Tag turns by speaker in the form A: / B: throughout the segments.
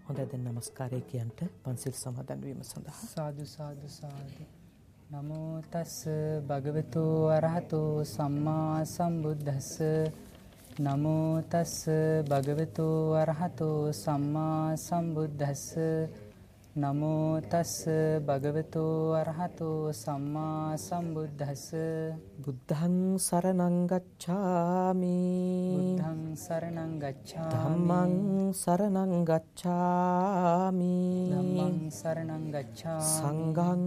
A: හොඳයි දැන් නමස්කාරය කියන්ට පන්සිල් සමාදන් වීම සඳහා
B: සාදු සාදු සාදු. නමෝ තස්ස භගවතු අරහතෝ සම්මා සම්බුද්දස්ස. නමෝ තස්ස භගවතු අරහතෝ සම්මා සම්බුද්දස්ස. නමෝ තස්ස භගවතු අරහතෝ සම්මා සම්බුද්දස්ස.
A: බුද්ධං සරණං ගච්ඡාමි
B: බුද්ධං සරණං ගච්ඡාමි.
A: ධම්මං සරණං ගච්ඡාමි
B: ධම්මං සරණං ගච්ඡාමි.
A: සංඝං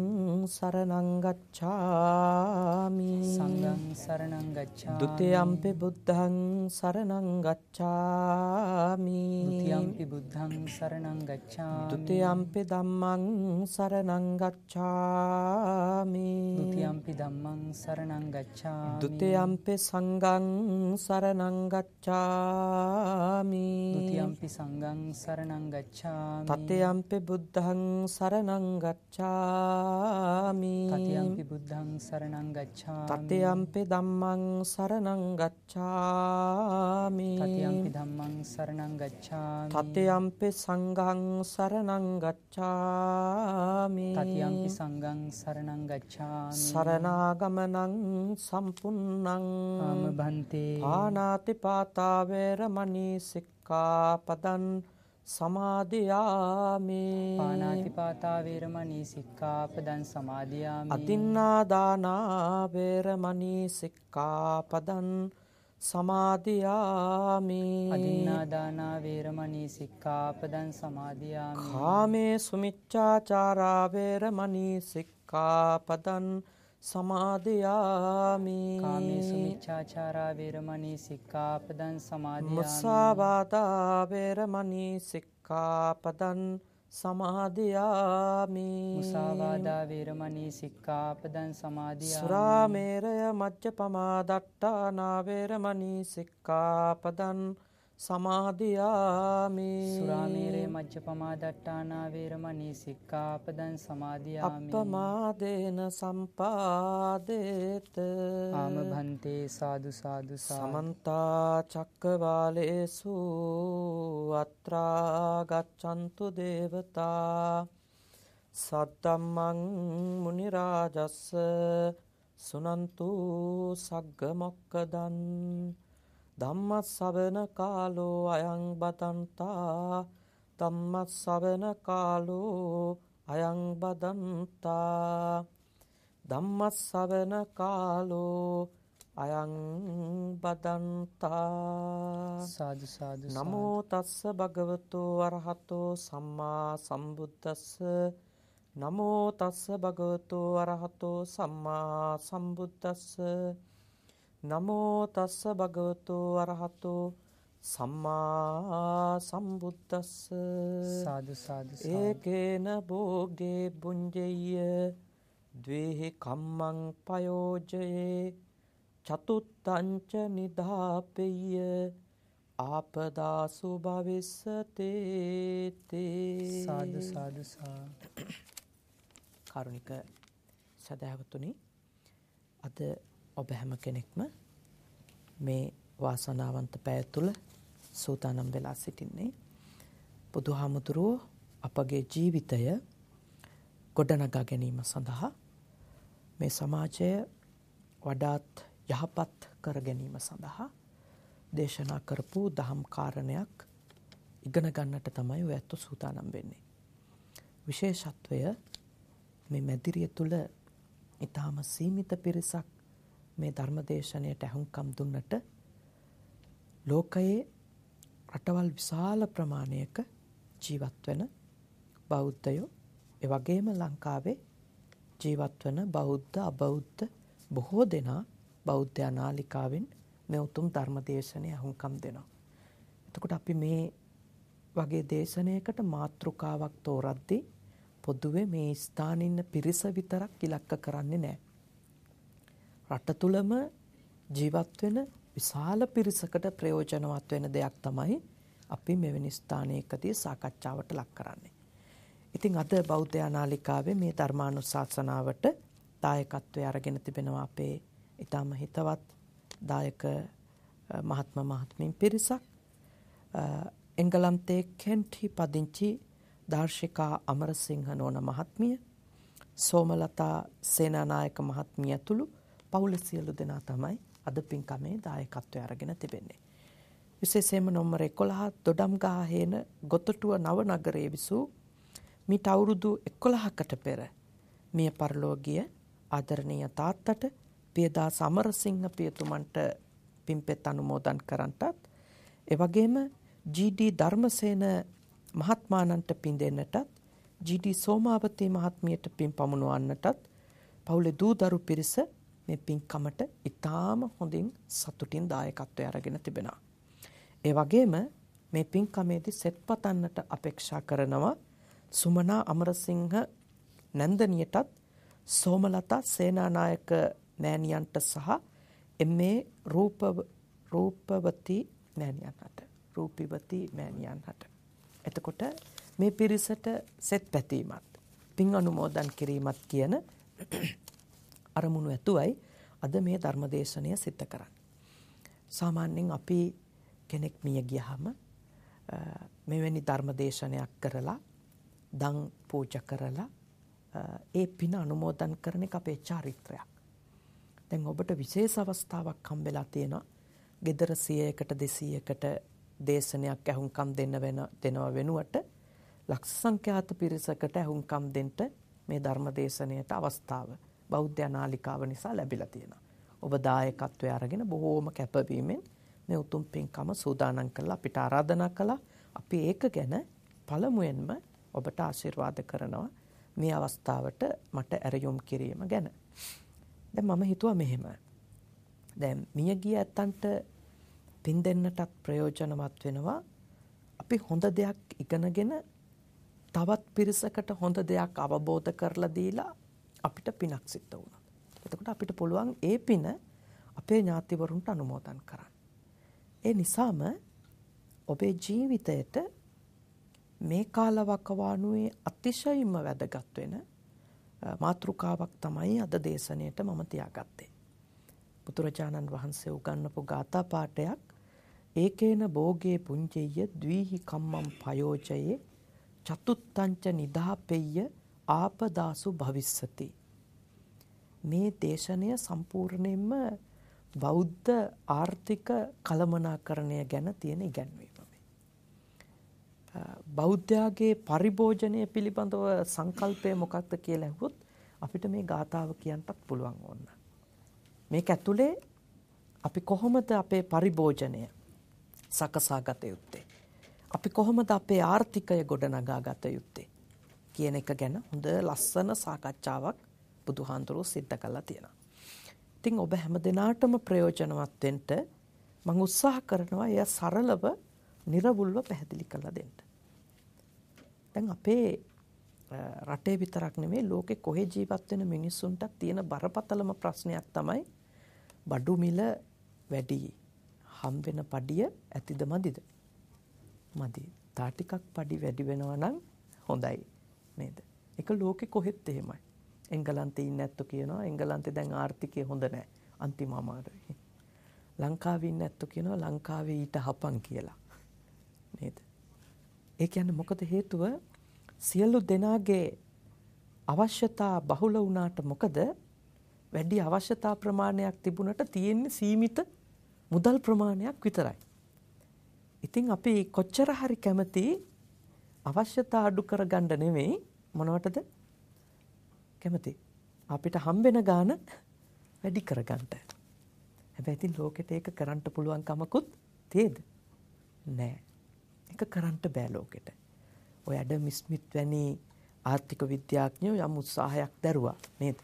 A: සරණං ගච්ඡාමි
B: සංඝං සරණං ගච්ඡාමි.
A: ဒ ුතියම්පි බුද්ධං සරණං ගච්ඡාමි
B: ဒ ුතියම්පි බුද්ධං සරණං ගච්ඡාමි.
A: ဒ ුතියම්පි ධම්මං සරණං ගච්ඡාමි
B: ဒ ුතියම්පි ධම්මං සරණං ගච්ඡාමි.
A: ဒ ුතියම්පි සංඝං සරණං ගච්ඡාමි
B: ဒ ුතියම්පි සංඝං සරණං ගච්ඡාමි.
A: තතියම්පි බුද්ධං සරණං ගච්ඡාමි
B: තතියම්පි බුද්ධං සරණං ගච්ඡාමි.
A: තතියම්පි ධම්මං සරණං ගච්ඡාමි
B: තතියම්පි ධම්මං සරණං ගච්ඡාමි.
A: තතියම්පි සංඝං සරණං ගච්ඡාමි
B: තතියම්පි සංඝං සරණං ගච්ඡාමි.
A: සරණාගමනං සම්පුන්නං
B: ආම භන්තේ
A: පානාති පාතා වේරමණී සික්ඛාපදං සමාදියාමි
B: පාණාතිපාතා වේරමණී සික්ඛාපදං සමාදියාමි.
A: අදින්නාදානා වේරමණී සික්ඛාපදං සමාදියාමි
B: අදින්නාදානා වේරමණී සික්ඛාපදං සමාදියාමි.
A: කාමේ සුමිච්ඡාචාරා වේරමණී සික්ඛාපදං සමාදියාමි
B: කාමේසු මිච්ඡාචාරා වේරමණී සික්ඛාපදං සමාදියාමි.
A: මුසාවාදා වේරමණී සික්ඛාපදං සමාදියාමි
B: මුසාවාදා වේරමණී සික්ඛාපදං සමාදියාමි.
A: සුරාමේරය මජ්ජපමා දට්ඨානා වේරමණී සික්ඛාපදං සමාදියාමි
B: සුරාමේරය මජ්ජපමා දට්ඨානා වේරමණී සික්ඛාපදං සමාදියාමි.
A: අප්පමාදේන සම්පාදේත
B: ආම භන්තේ සාදු සාදු
A: සමන්ත චක්කවාලේසු අත්‍රා ගච්ඡන්තු දේවතා සද්දම්මං මුනි රාජස්ස සුනන්තු සග්ග මොක්කදන් ධම්මස්සවන කාලෝ අයං බදන්තා ධම්මස්සවන කාලෝ අයං බදන්තා ධම්මස්සවන කාලෝ අයං බදන්තා
B: සාදු සාදු.
A: නමෝ තස්ස භගවතු අරහතෝ සම්මා සම්බුද්දස්ස නමෝ තස්ස භගවතු අරහතෝ සම්මා සම්බුද්දස්ස නමෝ තස්ස භගවතු අරහතෝ සම්මා සම්බුද්දස්ස
B: සාදු සාදු.
A: ඒකේන භෝගේ බුඤ්ජෙය්‍ය ද්වේහි කම්මං පයෝජයේ චතුත්තංච නිදාපෙය්‍ය ආපදාසු භවිස්සතේ තේ.
B: සාදු සාදු.
A: කාරුණික සදහවතුනි, අද ඔබ හැම කෙනෙක්ම මේ වාසනාවන්ත පැය තුළ සූදානම් වෙලා සිටින්නේ බුදුහාමුදුරුවෝ අපගේ ජීවිතය ගොඩනගා ගැනීම සඳහා, මේ සමාජය වඩාත් යහපත් කර ගැනීම සඳහා දේශනා කරපු දහම් කාරණයක් ඉගෙන ගන්නට තමයි ඔය ඇත්ත සූදානම් වෙන්නේ. විශේෂත්වය මේ මැදිරිය තුළ ඊටාම සීමිත පිරිසක් මේ ධර්මදේශනයට ඇහුම්කම් දුන්නට ලෝකයේ රටවල් විශාල ප්‍රමාණයක ජීවත් වෙන බෞද්ධයෝ, ඒ වගේම ලංකාවේ ජීවත් වෙන බෞද්ධ අබෞද්ධ බොහෝ දෙනා බෞද්ධ නාලිකාවෙන් මේ උතුම් ධර්මදේශනය ඇහුම්කම් දෙනවා. එතකොට අපි මේ වගේ දේශනයකට මාතෘකාවක් තෝරද්දී පොදුවේ මේ ස්ථානයේ ඉන්න පිරිස විතරක් ඉලක්ක කරන්නේ නැහැ. රට තුළම ජීවත් වෙන විශාල පිරිසකට ප්‍රයෝජනවත් වෙන දෙයක් තමයි අපි මෙවැනි ස්ථානයකදී සාකච්ඡාවට ලක් කරන්නේ. ඉතින් අද බෞද්ධ නාලිකාවේ මේ ධර්මානුශාසනාවට දායකත්වයේ අරගෙන තිබෙනවා අපේ ඊටම හිතවත් දායක මහත්ම මහත්මීන් පිරිසක්. එංගලන්තයේ කෙන්ටි පදිංචි දාර්ශිකා අමරසිංහ නෝන මහත්මිය, සෝමලතා සේනානායක මහත්මිය ඇතුළු පවුල සියලු දෙනා තමයි අද පින්කමේ දායකත්වය අරගෙන තිබෙන්නේ. විශේෂයෙන්ම නොම්බර 11 දොඩම්ගහහේන ගොතටුව නව නගරයේ විසූ මීට අවුරුදු 11කට පෙර මිය පරලෝකීය ආදරණීය තාත්තට පියදාස අමරසිංහ පියතුමන්ට පින්පෙත් අනුමෝදන් කරන්නටත් එවැගේම ජී.ඩී. ධර්මසේන මහත්මාණන්ට පින් දෙන්නටත් ජී.ඩී. සෝමාවතී මහත්මියට පින් පමුණවන්නටත් පවුලේ දූ දරු පිරිස මේ පින්කමට ඉතාම හොඳින් සතුටින් දායකත්වය අරගෙන තිබෙනවා. ඒ වගේම මේ පින්කමේදී සෙත් පතන්නට අපේක්ෂා කරනවා සුමනා අමරසිංහ නැන්දනියටත් සෝමලතා සේනානායක මෑණියන්ට සහ එම්.ඒ. රූපවතී මෑණියන්ට. එතකොට මේ පිරිසට සෙත් පැතීමත් පින් අනුමෝදන් කිරීමත් කියන අරමුණු ඇතුවයි අද මේ ධර්මදේශනය සිද්ධ කරන්නේ. සාමාන්‍යයෙන් අපි කෙනෙක් මිය ගියහම මෙවැනි ධර්මදේශනයක් කරලා දන් පූජා කරලා ඒ පින අනුමෝදන් කරන එක අපේ චාරිත්‍රයක්. දැන් ඔබට විශේෂ අවස්ථාවක් හම්බෙලා තියෙනවා. ගෙදර 100කට 200කට දේශනයක් ඇහුම්කම් දෙනව වෙනුවට ලක්ෂ සංඛ්‍යාත පිරිසකට ඇහුම්කම් දෙන්න මේ ධර්මදේශනයට අවස්ථාව බෞද්ධ නාලිකාව නිසා ලැබිලා තියෙනවා. ඔබ දායකත්වය අරගෙන බොහෝම කැපවීමෙන් මේ උතුම් පින්කම සූදානම් කරලා අපිට ආරාධනා කළා. අපි ඒක ගැන පළමුවෙන්ම ඔබට ආශිර්වාද කරනවා මේ අවස්ථාවට මට ඇරයුම් කිරීම ගැන. දැන් මම හිතුවා මෙහෙම. දැන් මිය ගිය ඇත්තන්ට පින් දෙන්නටත් ප්‍රයෝජනවත් වෙනවා. අපි හොඳ දෙයක් ඉගෙනගෙන තවත් පිරිසකට හොඳ දෙයක් අවබෝධ කරලා දීලා අපිට පිනක් සිද්ධ වුණා. එතකොට අපිට පුළුවන් ඒ පින අපේ ඥාතිවරුන්ට අනුමෝදන් කරන්න. ඒ නිසාම ඔබේ ජීවිතයට මේ කාලවකවානුවේ අතිශයින්ම වැදගත් වෙන මාතෘකාවක් තමයි අද දේශනයට මම තියාගත්තේ. බුදුරජාණන් වහන්සේ උගන්වපු ගාථා පාඨයක් ඒකේන භෝගේ පුඤ්ජෙය්‍ය ද්විහි කම්මං පයෝජයේ චතුත්තංච නිදාපෙය්‍ය ආපදාසු භවිස්සති. මේ දේශනය සම්පූර්ණයෙන්ම බෞද්ධ ආර්ථික කළමනාකරණය ගැන තියෙන ඉගැන්වීම. බෞද්ධයාගේ පරිභෝජනය පිළිබඳව සංකල්පය මොකක්ද කියලා ඇහුවොත් අපිට මේ ගාථාව කියන්නත් පුළුවන් ඕන. මේක ඇතුලේ අපි කොහොමද අපේ පරිභෝජනය සකසා ගත යුත්තේ? අපි කොහොමද අපේ ආර්ථිකය ගොඩනගා ගත යුත්තේ කියන එක ගැන හොඳ ලස්සන සාකච්ඡාවක් බුදුහාඳුරෝ සිද්ධ කළා තියෙනවා. ඉතින් ඔබ හැම දිනාටම ප්‍රයෝජනවත් වෙන්න මම උත්සාහ කරනවා එය සරලව නිර්වුල්ව පැහැදිලි කරලා දෙන්න. දැන් අපේ රටේ විතරක් නෙමෙයි ලෝකේ කොහේ ජීවත් වෙන මිනිස්සුන්ට තියෙන බරපතලම ප්‍රශ්නයක් තමයි බඩු මිල වැඩි. හම් වෙන පඩිය ඇතිද මදිද? මදි. තා ටිකක් පඩි වැඩි වෙනවා නම් හොඳයි නේද? ඒක ලෝකේ කොහෙත් එහෙමයි. එංගලන්තේ ඉන්න ඇත්තෝ කියනවා එංගලන්තේ දැන් ආර්ථිකය හොඳ නැහැ. අන්තිම අමාරුයි. ලංකාවේ ඉන්න ඇත්තෝ කියනවා ලංකාවේ ඊට හපන් කියලා. නේද? ඒ කියන්නේ මොකද හේතුව? සියලු දෙනාගේ අවශ්‍යතා බහුල වුණාට මොකද වැඩි අවශ්‍යතා ප්‍රමාණයක් තිබුණට තියෙන්නේ සීමිත මුදල් ප්‍රමාණයක් විතරයි. ඉතින් අපි කොච්චර හරි කැමති අවශ්‍යතා අඩු කරගන්න නෙමෙයි මොනවටද කැමති? අපිට හම්බෙන ගාන වැඩි කරගන්න. හැබැයි ඉතින් ලෝකෙට ඒක කරන්න පුළුවන් කමකුත් තියෙද? නෑ. ඒක කරන්න බෑ ලෝකෙට. ඔය ඇඩම් ස්මිත් වැනි ආර්ථික විද්‍යාඥයෝ යම් උත්සාහයක් දරුවා නේද?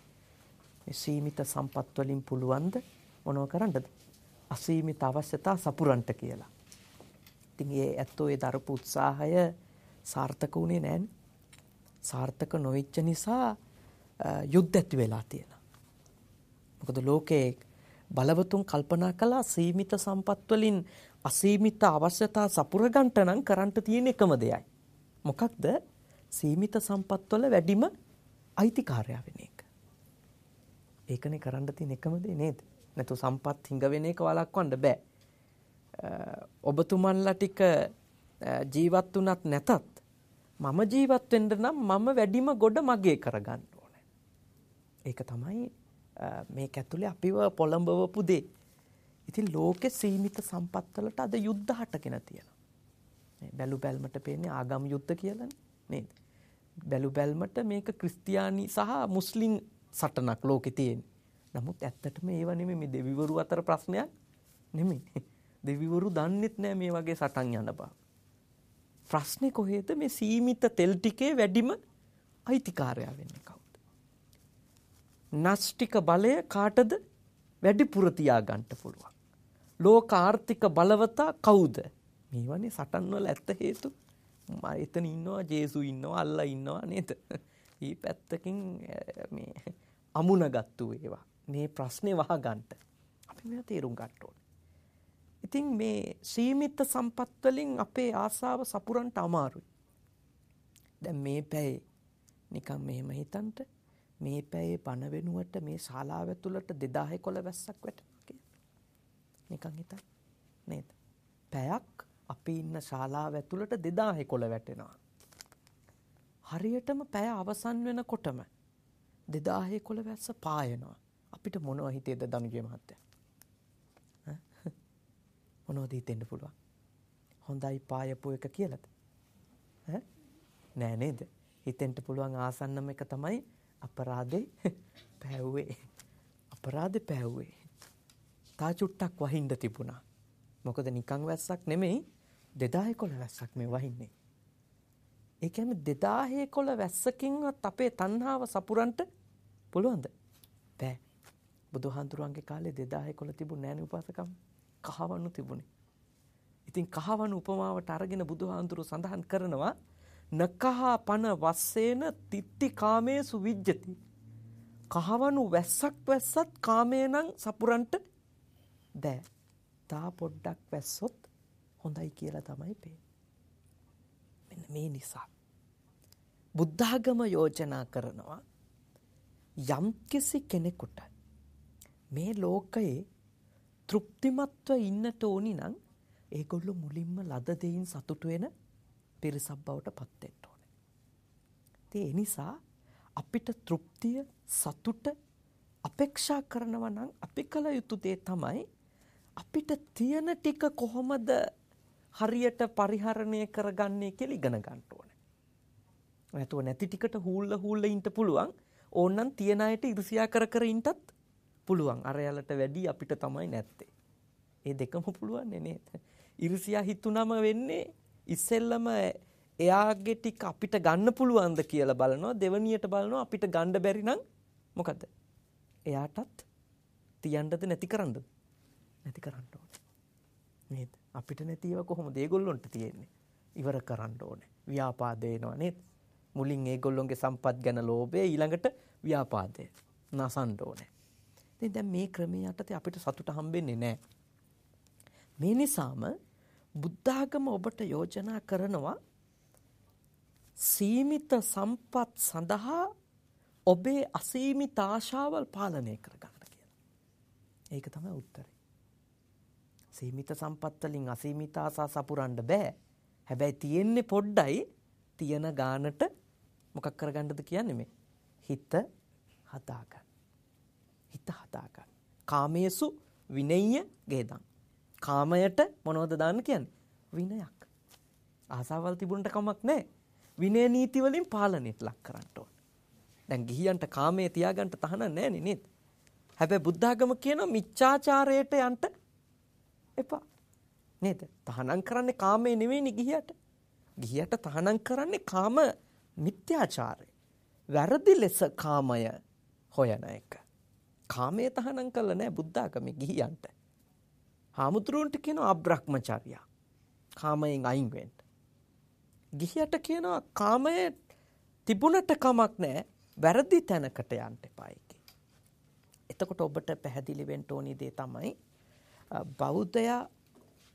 A: මේ සීමිත සම්පත් වලින් පුළුවන්ද මොනව කරන්නද? අසීමිත අවශ්‍යතා සපුරන්ට කියලා. ඉතින් ඒ ඇත්තෝ ඒ දරපු උත්සාහය සාර්ථක වුණේ නැහැනේ. සාර්ථක නොවිච්ච නිසා යුද්ධ ඇති වෙලා තියෙනවා. මොකද ලෝකේ බලවතුන් කල්පනා කළා සීමිත සම්පත් වලින් අසීමිත අවශ්‍යතා සපුර ගන්නට නම් කරන්ට තියෙන එකම දෙයයි. මොකක්ද? සීමිත සම්පත් වල වැඩිම අයිතිකාරයා වෙන එක. ඒකනේ කරන්න තියෙන එකම දේ නේද? නැතු සම්පත් හිඟ වෙන එක වළක්වන්න බෑ. ඔබතුමන්ලා ටික ජීවත් වුණත් නැතත් මම ජීවත් වෙන්න නම් මම වැඩිම ගොඩ මගේ කරගන්න ඕනේ. ඒක තමයි මේක ඇතුලේ අපිව පොළඹවපු දේ. ඉතින් ලෝකේ සීමිත සම්පත්වලට අද යුද්ධ හටගෙන තියෙනවා. බැලු බැල්මට පේන්නේ ආගම් යුද්ධ කියලානේ නේද? බැලු බැල්මට මේක ක්‍රිස්තියානි සහ මුස්ලිම් සටනක් ලෝකේ තියෙන්නේ. නමුත් ඇත්තටම ඒව නෙමෙයි මේ දෙවිවරු අතර ප්‍රශ්නයක් නෙමෙයි. දෙවිවරු දන්නෙත් නෑ මේ වගේ සටන් යන බව. ප්‍රශ්නේ කොහේද මේ සීමිත තෙල් ටිකේ වැඩිම අයිතිකාරයා වෙන්නේ කවුද? නාස්තික බලය කාටද වැඩිපුර තියා ගන්න පුළුවන්? ලෝක ආර්ථික බලවතා කවුද? මේවනේ සටන් වල ඇත්ත හේතු. මම එතන ඉන්නවා ජේසු ඉන්නවා අල්ලා ඉන්නවා නේද? ඊ පැත්තකින් මේ අමුණගත්තු ඒවා. මේ ප්‍රශ්නේ වහගන්න. අපි මේවා තේරුම් ගන්න ඕනේ. ඉතින් මේ සීමිත සම්පත් වලින් අපේ ආසාව සපුරන්ට අමාරුයි. දැන් මේ පැයේ නිකන් මෙහෙම හිතන්න මේ පැයේ බණ වෙනුවට මේ ශාලාව ඇතුළට 2011 වැස්සක් වැටෙනවා කියලා. නිකන් හිතන්න නේද? පැයක් අපි ඉන්න ශාලාව ඇතුළට 2011 වැටෙනවා. හරියටම පැය අවසන් වෙනකොටම 2011 වැස්ස පායනවා. අපිට මොනව හිතේද දනුජය මහත්තයා? මොනවද හිතෙන්න පුළුවන්? හොඳයි පායපු එක කියලාද? නෑ නේද? හිතෙන්න පුළුවන් ආසන්නම එක තමයි අපරාධේ පැවුවේ. අපරාධේ පැවුවේ. තා චුට්ටක් වහින්න තිබුණා. මොකද නිකන් වැස්සක් නෙමෙයි 2011 වැස්සක් මේ වහින්නේ. ඒ කියන්නේ 2011 වැස්සකින්වත් අපේ තණ්හාව සපුරන්ට පුළුවන්ද? බෑ. බුදුහාඳුරන්ගේ කාලේ 2011 තිබුණ නෑනේ උපාසකම්. කහවණු තිබුණේ. ඉතින් කහවණු උපමාවට අරගෙන බුදුහාඳුරු සඳහන් කරනවා නකහ පන වස්සේන තිත්ති කාමේසු විජ්ජති. කහවණු වැස්සක් වැස්සත් කාමේ නම් සපුරන්ට බෑ. තා පොඩ්ඩක් වැස්සොත් හොඳයි කියලා තමයි පේන්නේ. මෙන්න මේ නිසා බුද්ධාගම යෝජනා කරනවා යම්කිසි කෙනෙකුට මේ ලෝකයේ තෘප්තිමත්ව ඉන්නට ඕනි නම් ඒගොල්ලෝ මුලින්ම ලද දෙයින් සතුටු වෙන පිරිසක් බවට පත් වෙන්න ඕනේ. ඒ නිසා අපිට තෘප්තිය සතුට අපේක්ෂා කරනවා නම් අපි කල යුතු දේ තමයි අපිට තියෙන ටික කොහොමද හරියට පරිහරණය කරගන්නේ කියලා ඉගෙන ගන්න ඕනේ. නැතුව නැති ටිකට හූල්ල ඉන්න පුළුවන්. ඕනනම් තියන අයට ඉරිසියා කර ඉන්නත් පුළුවන්. අරයලට වැඩි අපිට තමයි නැත්තේ. ඒ දෙකම පුළුවන් නේද? ඉරිසියා හිතුනම වෙන්නේ ඉස්සෙල්ලම එයාගේ ටික අපිට ගන්න පුළුවන්ද කියලා බලනවා. දෙවනියට බලනවා අපිට ගන්න බැරි නම් මොකද? එයාටත් තියන්නද නැති කරන්නද? නැති කරන්න ඕනේ. නේද? අපිට නැතිව කොහොමද ඒගොල්ලොන්ට තියෙන්නේ? ඉවර කරන්න ඕනේ. ව්‍යාපාදේ එනවා නේද? මුලින් ඒගොල්ලොන්ගේ සම්පත් ගැන ලෝභය ඊළඟට ව්‍යාපාදේ නසන්න ඕනේ. ඉතින් දැන් මේ ක්‍රමයේ යටතේ අපිට සතුට හම්බෙන්නේ නැහැ. මේ නිසාම බුද්ධාගම ඔබට යෝජනා කරනවා සීමිත සම්පත් සඳහා ඔබේ අසීමිත ආශාවල් පාලනය කරගන්න කියලා. ඒක තමයි උත්තරේ. සීමිත සම්පත් වලින් අසීමිත ආසා සපුරන්න බෑ. හැබැයි තියෙන්නේ පොඩ්ඩයි. තියෙන ගානට මොකක් කරගන්නද කියන්නේ මේ? හිත හදාගන්න. හිත හදාගන්න. කාමයේසු විනය්‍ය ගේදම්. කාමයට මොනවද දාන්න කියන්නේ? විනයක්. ආසාවල් තිබුණට කමක් නැහැ. විනය නීති වලින් පාලනයට ලක් කරන්න ඕන. දැන් ගිහියන්ට කාමයේ තියාගන්න තහනම් නැහැ නේද? හැබැයි බුද්ධාගම කියනවා මිච්ඡාචාරයට යන්න එපා. නේද? තහනම් කරන්නේ කාමයේ නෙවෙයිනේ ගිහියට. ගිහියට තහනම් කරන්නේ කාම මිත්‍යාචාරය. වැරදි ලෙස කාමය හොයන එක. කාමයේ තහනම් කළා නෑ බුද්ධාගමේ ගිහියන්ට. හාමුදුරුවන්ට කියනවා අබ්‍රහ්මචර්යා. කාමයෙන් අයින් වෙන්න. ගිහියට කියනවා කාමයේ තිබුණට කමක් නෑ වැරදි තැනකට යන්න එපා එකේ. එතකොට ඔබට පැහැදිලි වෙන්න ඕනි දේ තමයි බෞද්ධයා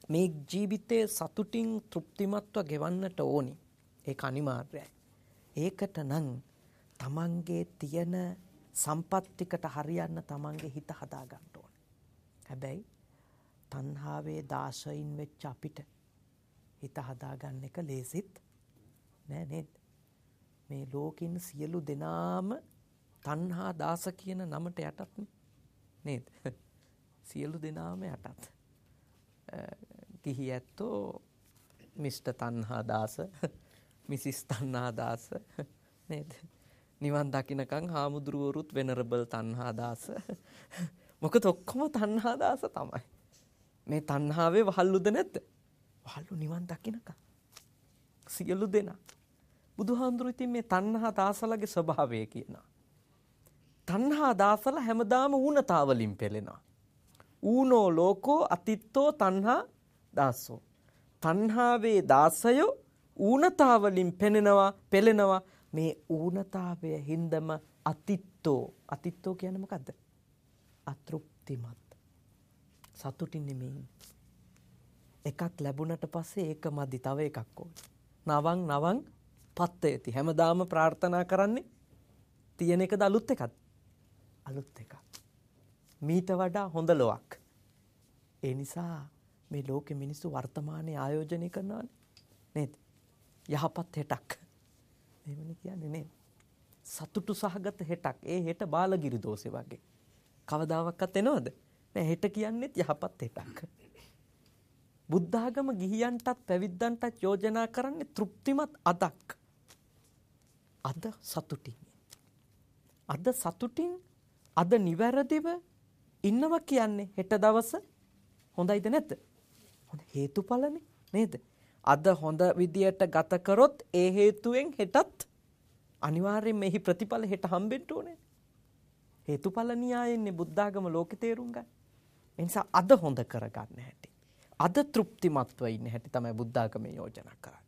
A: මේ ජීවිතයේ සතුටින් තෘප්තිමත්ව ගෙවන්නට ඕනි. ඒක අනිවාර්යයි. ඒකට නම් තමන්ගේ තියෙන සම්පත් ටිකට හරියන්න තමන්ගේ හිත හදා ගන්න ඕනේ. හැබැයි තණ්හාවේ දාසයින් වෙච්ච අපිට හිත හදා ගන්න එක ලේසිත් නෑ නේද? මේ ලෝකෙින් සියලු දෙනාම තණ්හා දාස කියන නමට යටත් නේද? සියලු දෙනාම යටත්. ගිහි ඇත්තෝ මිස්ටර් තණ්හා දාස, මිසිස් තණ්හා දාස නේද? නිවන් දකින්නකම් හාමුදුරුවරුත් වෙනරබල් තණ්හා දාස. මොකද ඔක්කොම තණ්හා දාස තමයි. මේ තණ්හාවේ වහල්ලුද නැද්ද? වහල්ලු නිවන් දකින්නකම්. සියලු දෙනා. බුදුහාමුදුරු ඉතින් මේ තණ්හා දාසලගේ ස්වභාවය කියනවා. තණ්හා දාසල හැමදාම ඌනතාවලින් පෙළෙනවා. ඌනෝ ලෝකෝ අතිත්තෝ තණ්හා දාසෝ. තණ්හාවේ දාසයෝ ඌනතාවලින් පෙළෙනවා. මේ ඌනතාවය හින්දම අතිත්තෝ කියන්නේ මොකද්ද? අතෘප්තිමත්. සතුටින් නෙමෙයි. එකක් ලැබුණට පස්සේ ඒක මදි, තව එකක් ඕනේ. නවං පත්තයති. හැමදාම ප්‍රාර්ථනා කරන්නේ තියෙන එකද අලුත් එකද? අලුත් එකක්. මීට වඩා හොඳ ලොවක්. ඒ නිසා මේ ලෝකෙ මිනිස්සු වර්තමානයේ ආයෝජනය කරනවානේ නේද? යහපත් හෙටක්. එහෙමනේ කියන්නේ නේද? සතුටු සහගත හෙටක්. ඒ හෙට බාලගිරි දෝෂේ වගේ. කවදාවත් එනවද? නෑ, හෙට කියන්නේත් යහපත් හෙටක්. බුද්ධ ආගම ගිහියන්ටත් පැවිද්දන්ටත් යෝජනා කරන්නේ තෘප්තිමත් අදක්. අද සතුටින්. අද නිවැරදිව ඉන්නවා කියන්නේ හෙට දවස හොඳයිද නැද්ද? හොඳ හේතුඵලනේ නේද? අද හොඳ විදියට ගත කරොත් ඒ හේතුවෙන් හෙටත් අනිවාර්යෙන් මෙහි ප්‍රතිඵල හෙට හම්බෙන්න ඕනේ. හේතුඵල න්‍යායෙන්නේ බුද්ධ ආගම ලෝකේ තේරුම් ගන්න. ඒ නිසා අද හොඳ කරගන්න හැටි. අද තෘප්තිමත්ව ඉන්න හැටි තමයි බුද්ධ ආගමේ යෝජනා කරන්නේ.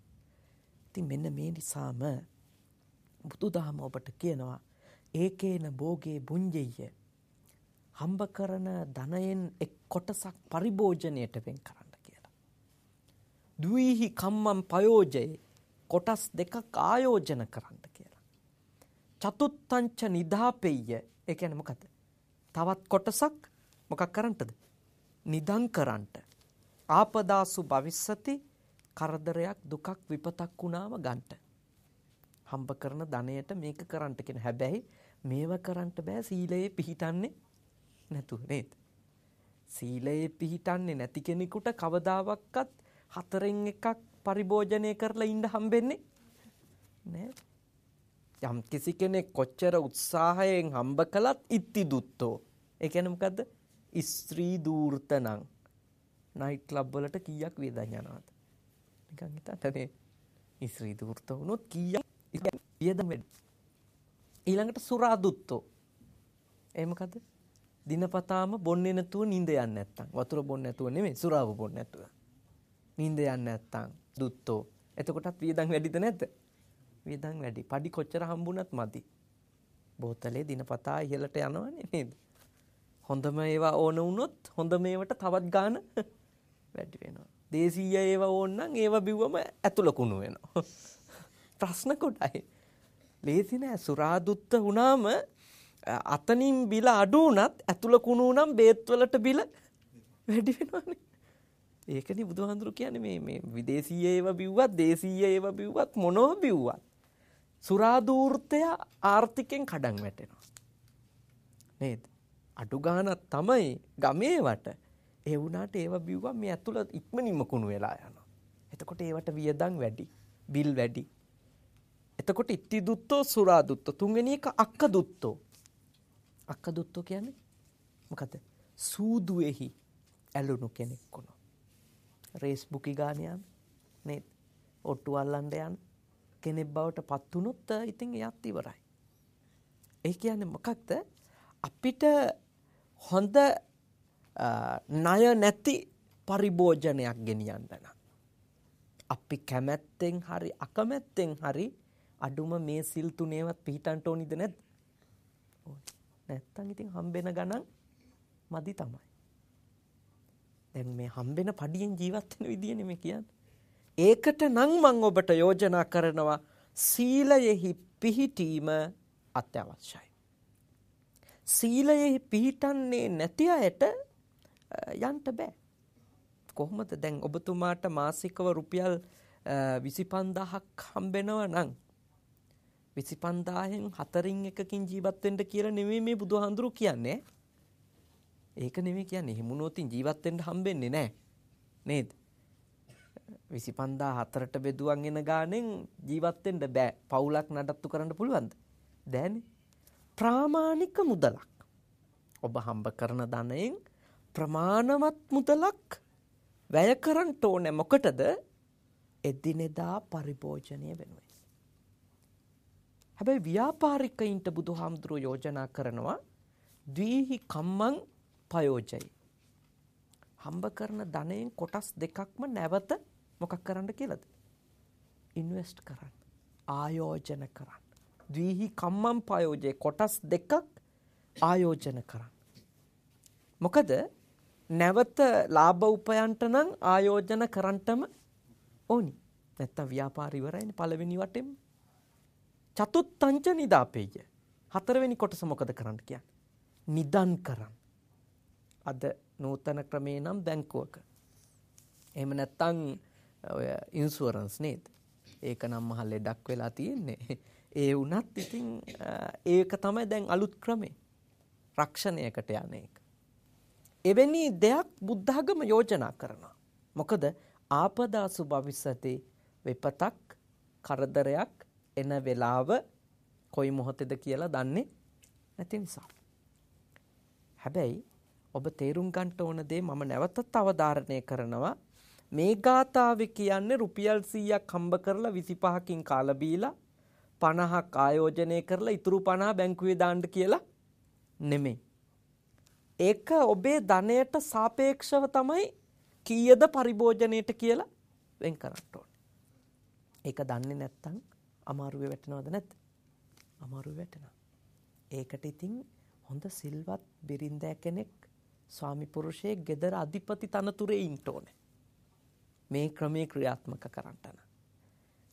A: ඉතින් මෙන්න මේ නිසාම බුදුදහම ඔබට කියනවා ඒකේන භෝගේ බුඤ්ජෙය්‍ය. හම්බ කරන ධනයෙන් එක් කොටසක් පරිභෝජනයට වෙන් කරන්න කියලා. ද්විහි කම්මං පයෝජේ. කොටස් දෙකක් ආයෝජන කරන්න කියලා. චතුත්තංච නිදාපෙය්‍ය. ඒ කියන්නේ මොකද? තවත් කොටසක් මොකක් කරන්නටද? නිදන් කරන්නට. ආපදාසු භවිස්සති. කරදරයක් දුකක් විපතක් වුණාම ගන්නට. හම්බ කරන ධනයට මේක කරන්නට කියන. හැබැයි මේව කරන්නට බෑ සීලයේ පිහිටන්නේ නැතුව නේද? සීලයේ පිහිටන්නේ නැති කෙනෙකුට කවදාවත් හතරෙන් එකක් පරිභෝජනය කරලා ඉන්න හම්බෙන්නේ නෑ. යම් කිසි කෙනෙක් කොච්චර උත්සාහයෙන් හම්බ කළත් ඉත්ති දුත්තෝ. ඒ කියන්නේ මොකද්ද? ස්ත්‍රී දූර්තනම්. නයිට් ක්ලබ් වලට කීයක් වියදම් යනවද? නිකන් හිතන්න. ස්ත්‍රී දූර්ත වුණොත් කීයක් වියදම් වෙන්නේ? ඊළඟට සුරා දුත්තෝ. ඒ මොකද්ද? දිනපතාම බොන්නේ නැතුව නිින්ද යන්නේ නැත්තම්. වතුර බොන්නේ නැතුව නෙමෙයි, සුරාව බොන්නේ නැතුව. නිින්ද යන්නේ නැත්තම් දුත්තෝ. එතකොටත් වියදම් වැඩිද නැද්ද? වියදම් වැඩි. පඩි කොච්චර හම්බුණත් මදි. බෝතලේ දිනපතා ඉහළට යනවනේ නේද? හොඳම ඒවා ඕන වුණොත් හොඳම ඒවට තවත් ගාන වැඩි වෙනවා. දේශීය ඒවා ඕන නම් ඒවා බිව්වම ඇතුළ කුණු වෙනවා. ප්‍රශ්න කොටයි. ලේසි නෑ. සුරා දුත්ත වුණාම අතනින් බිල අඩු වුණත් ඇතුළ කුණු නම් බේත් වලට බිල වැඩි වෙනවනේ. ඒකනේ බුදුහාඳුරු කියන්නේ මේ විදේශීය ඒවා බිව්වත් දේශීය ඒවා බිව්වත් මොනව බිව්වත් සුරා දූර්තය ආර්ථිකෙන් කඩන් වැටෙනවා. නේද? අඩු ගානක් තමයි ගමේ වට. ඒ වුණාට ඒවා බිව්වා මේ ඇතුළ ඉක්මනින්ම කුණු වෙලා යනවා. එතකොට ඒවට වියදම් වැඩි, බිල් වැඩි. එතකොට ඉත්ති දුත්තෝ සුරා දුත්තෝ. තුන්වෙනි එක අක්ක දුත්තෝ. අක්ක දුත්තෝ කියන්නේ මොකද? සූදුවේහි ඇලුණු කෙනෙක් වුණා. රේස් බුකි ගාන යන නේද? ඔට්ටු අල්ලන්න යන කෙනෙක් බවට පත් වුණොත් ඉතින් එයත් ඉවරයි. ඒ කියන්නේ මොකක්ද? අපිට හොඳ ණය නැති පරිභෝජනයක් ගෙනියන්න නම් අපි කැමැත්තෙන් හරි අකමැත්තෙන් හරි අඩුම මේ සිල් තුනේවත් පිළිටන්න ඕනිද නැද්ද? නැත්තම් ඉතින් හම්බෙන ගණන් මදි තමයි. දැන් මේ හම්බෙන පඩියෙන් ජීවත් වෙන විදියනේ මේ කියන්නේ. ඒකට නම් මම ඔබට යෝජනා කරනවා සීලයෙහි පිහිටීම අත්‍යවශ්‍යයි. සීලයෙහි පිහිටන්නේ නැති අයට යන්න බෑ. කොහොමද දැන් ඔබතුමාට මාසිකව රුපියල් 25,000ක් හම්බෙනවා නම් 25,000න් 4න් එකකින් ජීවත් වෙන්න කියලා නෙමෙයි මේ බුදුහාඳුරු කියන්නේ. ඒක නෙමෙයි කියන්නේ. හිමුනෝතින් ජීවත් වෙන්න හම්බෙන්නේ නැහැ. නේද? 25,000 4ට බෙදුවන් එන ගානෙන් ජීවත් වෙන්න බෑ. පවුලක් නඩත්තු කරන්න පුළුවන්ද? බෑනේ. ප්‍රාමාණික මුදලක්. ඔබ හම්බ කරන ධනයෙන් ප්‍රමාණවත් මුදලක් වැය කරන්න ඕනේ. මොකටද? එදිනෙදා පරිභෝජනය වෙනුවෙන්. හැබැයි ව්‍යාපාරිකයින්ට බුදුහාමුදුරුවෝ යෝජනා කරනවා ද්විහි කම්මං පයෝජයි. හම්බ කරන ධනයෙන් කොටස් දෙකක්ම නැවත මොකක් කරන්න කියලාද? ඉන්වෙස්ට් කරන්න. ආයෝජන කරන්න. ද්විහි කම්මං පයෝජේ කොටස් දෙකක් ආයෝජන කරන්න. මොකද නැවත ලාභ උපයන්ට නම් ආයෝජන කරන්නටම ඕනි. නැත්තම් ව්‍යාපාර ඉවරයිනේ පළවෙනි වටෙම. චතුත්ථංච නිදාපේය. 4වෙනි කොටස මොකද කරන්න කියන්නේ? නිදන් කරන්න. අද නූතන ක්‍රමේ නම් බැංකුවක. එහෙම නැත්තම් ඔය ඉන්ෂුරන්ස් නේද? ඒක නම් මහ ලෙඩක් වෙලා තියෙන්නේ. ඒ වුණත් ඉතින් ඒක තමයි දැන් අලුත් ක්‍රමේ. රක්ෂණයකට යන එක. එවැනි දෙයක් බුද්ධාගම යෝජනා කරනවා. මොකද ආපදාසු භවිස්සති විපතක් කරදරයක් එන වෙලාව කොයි මොහොතේද කියලා දන්නේ නැති නිසා. හැබැයි ඔබ තේරුම් ගන්න ඕන දේ මම නැවතත් අවධාරණය කරනවා. මේ ගාථාවේ කියන්නේ රුපියල් 100ක් හම්බ කරලා 25කින් කාලා බීලා 50ක් ආයෝජනය කරලා ඉතුරු 50 බැංකුවේ දාන්න කියලා නෙමෙයි. ඒක ඔබේ ධනයට සාපේක්ෂව තමයි කීයද පරිභෝජනයට කියලා වෙන් කරන්න ඕනේ. ඒක දන්නේ නැත්නම් අමාරුවේ වැටෙනවද නැද්ද? අමාරුවේ වැටෙනවා. ඒකට ඉතින් හොඳ සිල්වත් බිරින්දෑ කෙනෙක් ස්වාමි පුරුෂයෙක් ගෙදර අධිපති තනතුරේ ඉන්න ඕනේ. මේ ක්‍රමයේ ක්‍රියාත්මක කරන්න.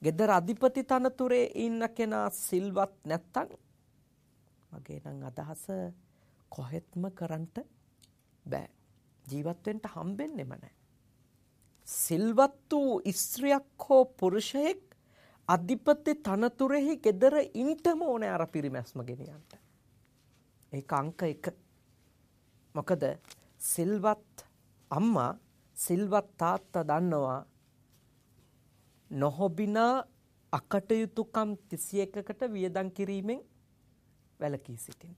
A: ගෙදර අධිපති තනතුරේ ඉන්න කෙනා සිල්වත් නැත්තම් මගේ නම් අදහස කොහෙත්ම කරන්ට බෑ. ජීවත් වෙන්න හම්බෙන්නෙම නැහැ. සිල්වත් වූ ස්ත්‍රියක් හෝ පුරුෂයෙක් අධිපති තනතුරෙහි ගෙදර ඉන්නම ඕනේ අර පිරිමැස්ම ගෙනියන්න. ඒක අංක 1. මොකද සිල්වත් අම්මා සිල්වත් තාත්තා දන්නවා නොහොබිනා අකටයුතුකම් 31කට වියදම් කිරීමෙන් වැළකී සිටින්න.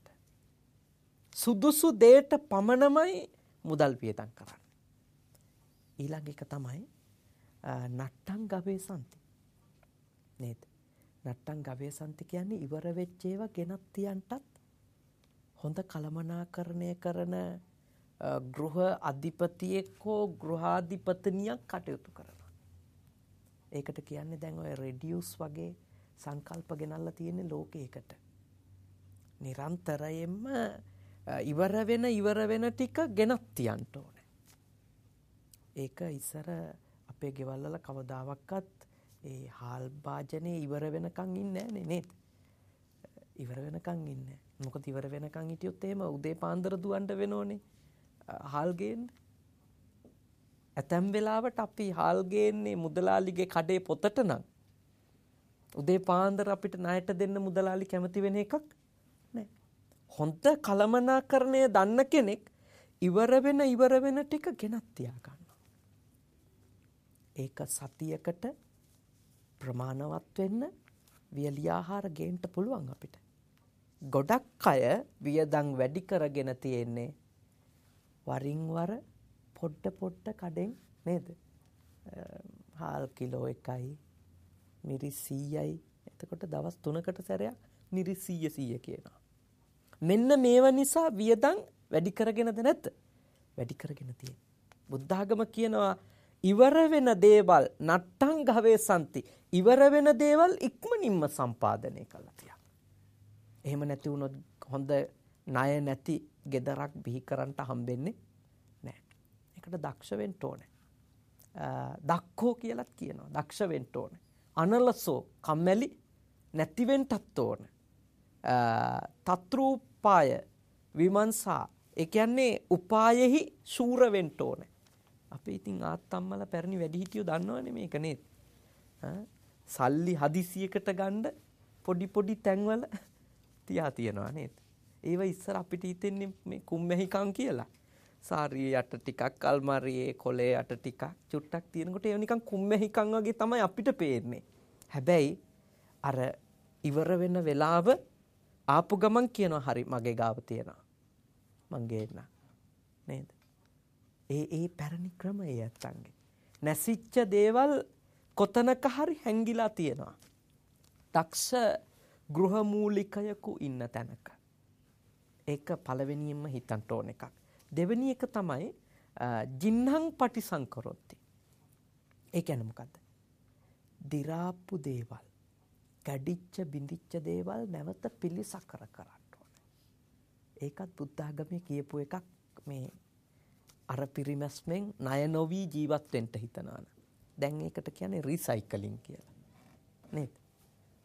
A: සුදුසු දෙයට පමණමයි මුදල් වියදම් කරන්නේ. ඊළඟ එක තමයි නට්ටං ගවේසන්ති. නේද? නට්ටං ගවේසන්ති කියන්නේ ඉවර වෙච්ච ඒවා ගෙනත් තියන්ටත් හොඳ කළමනාකරණය කරන ගෘහ අධිපතියෙක් හෝ ගෘහාධිපතිනියක් කටයුතු කරනවා. ඒකට කියන්නේ දැන් ඔය රෙඩියුස් වගේ සංකල්ප ගෙනල්ලා තියෙන ලෝකයකට. නිරන්තරයෙන්ම ඉවර වෙන ටික ගෙනත් තියන්න ඕනේ. ඒක ඉස්සර අපේ ගෙවල් වල කවදාවත් ඒ හාල් භාජනේ ඉවර වෙනකන් ඉන්නේ නැහැ නේද? ඉවර වෙනකන් ඉන්නේ. මොකද ඉවර වෙනකන් හිටියොත් එහෙම උදේ පාන්දර දුවන්න වෙනෝනේ. හාල් ගේන්න. ඇතැම් වෙලාවට අපි හාල් ගේන්නේ මුදලාලිගේ කඩේ පොතට නම් උදේ පාන්දර අපිට ණයට දෙන්න මුදලාලි කැමති වෙන එකක් නැහැ. හොඳ කළමනාකරණය දන්න කෙනෙක් ඉවර වෙන ටික ගෙනත් තියා ගන්නවා. ඒක සතියකට ප්‍රමාණවත් වෙන්න වියලි ආහාර ගේන්න පුළුවන් අපිට. ගොඩක් අය වියදම් වැඩි කරගෙන තියෙන්නේ වරින් වර පොඩ්ඩ කඩෙන් නේද? හාල් කිලෝ 1යි මිරිස් 100යි. එතකොට දවස් 3කට සැරයක් මිරිස් 100 කියනවා. මෙන්න මේව නිසා වියදම් වැඩි කරගෙනද නැද්ද? වැඩි කරගෙන තියෙන්නේ. බුද්ධ ආගම කියනවා ඉවර වෙන දේවල් නට්ටං ගවේසන්ති. ඉවර වෙන දේවල් ඉක්මනින්ම සම්පාදනය කළා තියා. එහෙම නැති වුණොත් හොඳ ණය නැති ගෙදරක් බිහි කරන්න හම්බෙන්නේ නැහැ. ඒකට දක්ෂ වෙන්න ඕනේ. දක්කෝ කියලාත් කියනවා. දක්ෂ වෙන්න ඕනේ. අනලසෝ කම්මැලි නැති වෙන්නත් ඕනේ. තත්රූපාය විමංසා ඒ කියන්නේ උපායෙහි ශූර වෙන්න ඕනේ. අපි ඉතින් ආත්තම්මල පැරණි වැඩිහිටියෝ දන්නවනේ මේක නේද? සල්ලි හදිසියකට ගන්න පොඩි පොඩි තැන්වල තියා තියනවා නේද? ඒව ඉස්සර අපිට හිතෙන්නේ මේ කුම්මැහිකම් කියලා. සාරියේ යට ටිකක් අල්මාරියේ කොලේ යට ටිකක් චුට්ටක් තියෙනකොට ඒව නිකන් කුම්මැහිකම් වගේ තමයි අපිට පේන්නේ. හැබැයි අර ඉවර වෙන වෙලාව ආපු ගමන් කියනවා හරි මගේ ගාව තියෙනවා. මං ගේන්න. නේද? ඒ පැරණි ක්‍රමය ඇත්තන්ගේ. නැසිච්ච දේවල් කොතනක හරි හැංගිලා තියෙනවා. දක්ෂ ගෘහමූලිකයෙකු ඉන්න තැනක. ඒක පළවෙනියෙන්ම හිතන්න ඕන එකක්. දෙවෙනි එක තමයි ජින්හං පටිසංකරොත්ති. ඒ කියන්නේ මොකද්ද? දිරාපු දේවල්, කැඩිච්ච බිඳිච්ච දේවල් නැවත පිළිසකර කරන්න ඕනේ. ඒකත් බුද්ධ ආගමේ කියපු එකක්. මේ අර පිරිමැස්මෙන් ණය නොවි ජීවත් වෙන්න හිතනවා. දැන් ඒකට කියන්නේ රීසයිකලින් කියලා. නේද?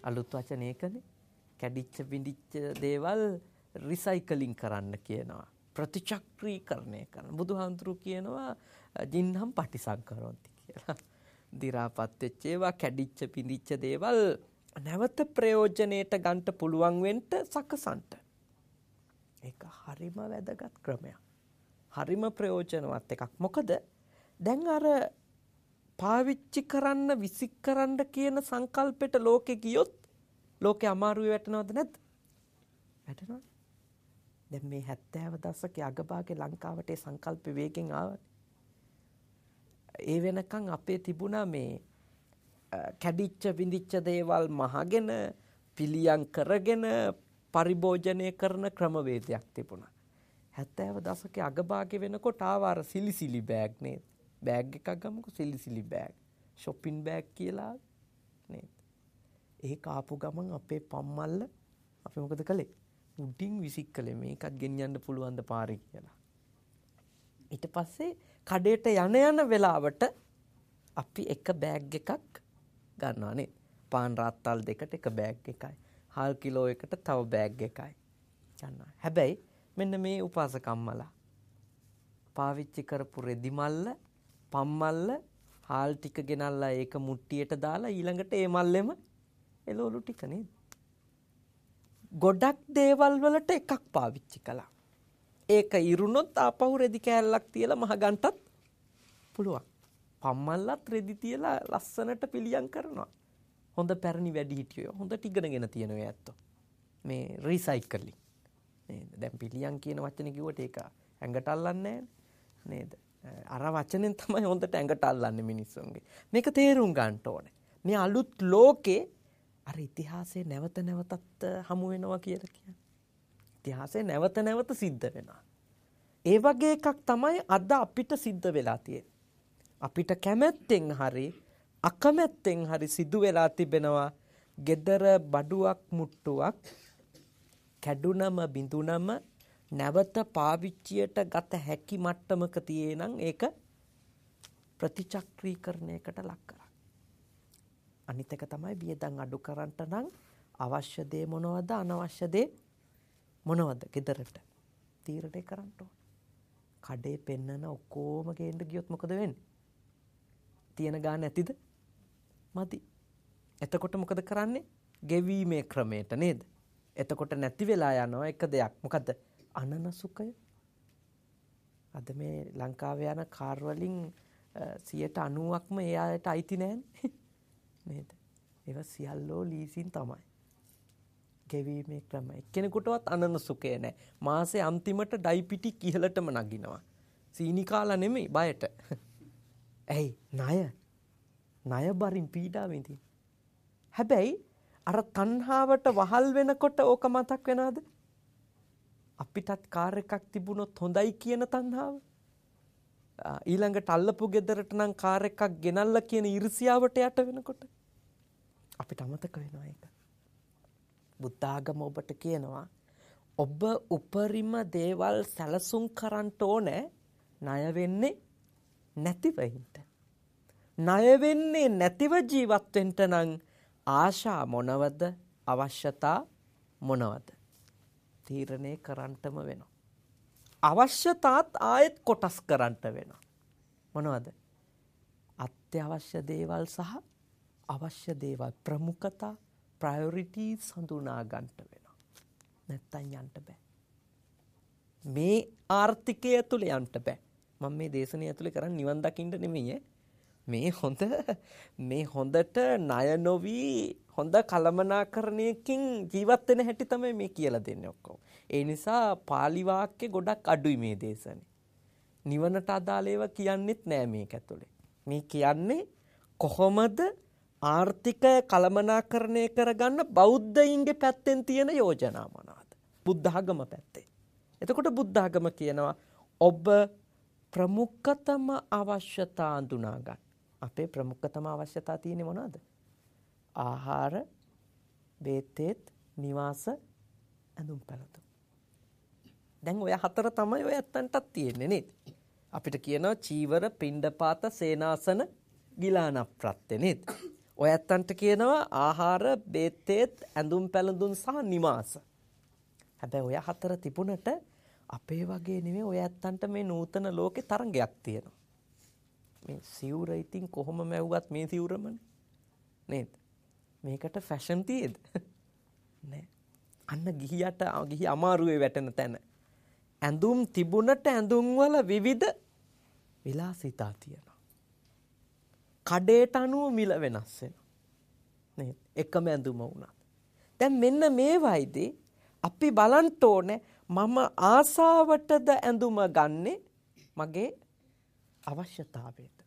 A: අලුත් වචන ඒකනේ. කැඩිච්ච බිඳිච්ච දේවල් රීසයිකලින් කරන්න කියනවා. ප්‍රතිචක්‍රීකරණය කරන. බුදුහාමුදුරු කියනවා ජින්හම් පටිසංකරොන්ති කියලා. දි รา පත් වෙච්ච ඒවා කැඩිච්ච පිඳිච්ච දේවල් නැවත ප්‍රයෝජනෙට ගන්න පුළුවන් වෙන්න සකසන්ට. ඒක හරිම වැදගත් ක්‍රමයක්. හරිම ප්‍රයෝජනවත් එකක්. මොකද දැන් අර පාවිච්චි කරන්න විසික් කරන්න කියන සංකල්පෙට ලෝකෙ ගියොත් ලෝකෙ අමාරුවේ වැටෙනවද නැද්ද? වැටෙනවා. දැන් මේ 70 දශකයේ අගභාගයේ ලංකාවට ඒ සංකල්ප වේගෙන් ආවා. ඒ වෙනකන් අපේ තිබුණා මේ කැඩිච්ච විඳිච්ච දේවල් මහගෙන පිළියම් කරගෙන පරිභෝජනය කරන ක්‍රමවේදයක් තිබුණා. 70 දශකයේ අගභාගයේ වෙනකොට ආවා අර සිලිසිලි බෑග් නේද? බෑග් එකක් ගමුකෝ සිලිසිලි බෑග්. shopping bag කියලා නේද? ඒක ආපු ගමන් අපේ පම්මල්ල අපි මොකද කළේ? උඩින් විසික් කළේ මේකත් ගෙනියන්න පුළුවන් ද පාරේ කියලා. ඊට පස්සේ කඩේට යන වෙලාවට අපි එක බෑග් එකක් ගන්නවා නේද? පාන් රාත්තල් දෙකට එක බෑග් එකයි. හාල් කිලෝ එකට තව බෑග් එකයි ගන්නවා. හැබැයි මෙන්න මේ උපාසකම්මලා පාවිච්චි කරපු රෙදි මල්ල, පම්මල්ල, හාල් ටික ගෙනල්ලා ඒක මුට්ටියට දාලා ඊළඟට ඒ මල්ලෙම එළවලු ටික නේද? ගොඩක් දේවල් වලට එකක් පාවිච්චි කළා. ඒක ඉරුණොත් ආපහු රෙදි කෑල්ලක් තියලා මහ ගන්නටත් පුළුවන්. පම්මල්ලත් රෙදි තියලා ලස්සනට පිළියම් කරනවා. හොඳ පැරණි වැඩිහිටියෝ හොඳට ඉගෙනගෙන තියෙනවා ඇත්තෝ. මේ රීසයිකලින් නේද? දැන් පිළියම් කියන වචනේ කිව්වට ඒක ඇඟට අල්ලන්නේ නේද? අර වචනෙන් තමයි හොඳට ඇඟට අල්ලන්නේ මිනිස්සුන්ගේ. මේක තේරුම් ගන්න ඕනේ. මේ අලුත් ලෝකේ අර ඉතිහාසයේ නැවත නැවතත් හමු වෙනවා කියලා කියන්නේ. ඉතිහාසයේ නැවත නැවත සිද්ධ වෙනවා. ඒ වගේ එකක් තමයි අද අපිට සිද්ධ වෙලා තියෙන්නේ. අපිට කැමැත්තෙන් හරි අකමැත්තෙන් හරි සිදු වෙලා තිබෙනවා gedara බඩුවක් මුට්ටුවක් කැඩුනම බිඳුනම නැවත පාවිච්චියට ගත හැකි මට්ටමක තියෙනං ඒක ප්‍රතිචක්‍රීකරණයකට ලක් කරා. අනිත් එක තමයි වියදම් අඩු කරන්නට නම් අවශ්‍ය දේ මොනවද අනවශ්‍ය දේ මොනවද ගෙදරට තීරණය කරන්න ඕන. කඩේ පෙන්නන ඔක්කොම ගේන්න ගියොත් මොකද වෙන්නේ? තියෙන ගාන ඇතිද? මදි. එතකොට මොකද කරන්නේ? ගෙවීමේ ක්‍රමයට නේද? එතකොට නැති වෙලා යනවා එක දෙයක්. මොකද? අනනසුකය. අද මේ ලංකාවේ යන කාර් වලින් 90%ක්ම එයාට අයිති නැහැ නේද? ඒවා සියල්ලෝ ලීසින් තමයි. ගෙවීමේ ක්‍රම. එක්කෙනෙකුටවත් අනනසුකය නැහැ. මාසේ අන්තිමට ඩයිපිටි ඉහළටම නගිනවා. සීනි කාලා නෙමෙයි බයට. ඇයි? ණය බරින් පීඩා විඳින. හැබැයි අර තණ්හාවට වහල් වෙනකොට ඕක මතක් වෙනවද? අපිටත් කාර් එකක් තිබුණොත් හොඳයි කියන තණ්හාව. ඊළඟට අල්ලපු ගෙදරට නම් කාර් එකක් ගෙනල්ලා කියන ඊර්ෂියාවට යට වෙනකොට අපිට අමතක වෙනවා ඒක. බුද්ධ ආගම ඔබට කියනවා ඔබ උපරිම දේවල් සැලසුම් කරන්න ඕනේ ණය වෙන්නේ නැතිව ඉන්න. ණය වෙන්නේ නැතිව ජීවත් වෙන්න නම් ආශා මොනවද අවශ්‍යතා මොනවද තීරණය කරන්නටම වෙනවා. අවශ්‍යතාත් ආයෙත් කොටස් කරන්නට වෙනවා. මොනවද? අත්‍යවශ්‍ය දේවල් සහ අවශ්‍ය දේවල් ප්‍රමුඛතා ප්‍රයොරිටිස් හඳුනා ගන්න වෙනවා. නැත්තම් යන්න බෑ. මේ ආර්ථිකය තුල යන්න බෑ. මම මේ දේශනය ඇතුලේ කරන්නේ නිවන් දකින්න නෙමෙයි. මේ හොඳට ණය නොවි හොඳ කළමනාකරණයකින් ජීවත් වෙන හැටි තමයි මේ කියලා දෙන්නේ ඔක්කොම. ඒ නිසා පාලි වාක්‍ය ගොඩක් අඩුයි මේ දේශනේ. නිවනට අදාළ ඒවා කියන්නෙත් නෑ මේක ඇතුලේ. මේ කියන්නේ කොහොමද ආර්ථිකය කළමනාකරණය කරගන්න බෞද්ධයින්ගේ පැත්තෙන් තියෙන යෝජනා මොනවාද? බුද්ධ ආගම පැත්තේ. එතකොට බුද්ධ ආගම කියනවා ඔබ ප්‍රමුඛතම අවශ්‍යතා හඳුනා ගන්න. අපේ ප්‍රමුඛතම අවශ්‍යතා තියෙන්නේ මොනවද? ආහාර, බේතෙත්, නිවාස, ඇඳුම් පැළඳුම්. දැන් ඔය හතර තමයි ඔය ඇත්තන්ටත් තියෙන්නේ නේද? අපිට කියනවා චීවර, පිණ්ඩපාත, සේනාසන, ගිලාන ප්‍රත්‍ය නේද? ඔය ඇත්තන්ට කියනවා ආහාර, බේතෙත්, ඇඳුම් පැළඳුම් සහ නිවාස. හැබැයි ඔය හතර තිබුණට අපේ වගේ නෙමෙයි ඔය ඇත්තන්ට මේ නූතන ලෝකේ තරංගයක් තියෙනවා. මේ සිවුර ඉතින් කොහොම මැව්වත් මේ සිවුරමනේ නේද? මේකට ෆැෂන් තියේද? නෑ. අන්න ගිහි අමාරුවේ වැටෙන තැන. ඇඳුම් තිබුණට ඇඳුම් වල විවිධ විලාසිතා තියෙනවා. කඩේට අනුව මිල වෙනස් වෙනවා. නේද? එකම ඇඳුම වුණත්. දැන් මෙන්න මේ වයිදී අපි බලන්න ඕනේ මම ආසාවටද ඇඳුම ගන්නෙ මගේ අවශ්‍යතාවයට.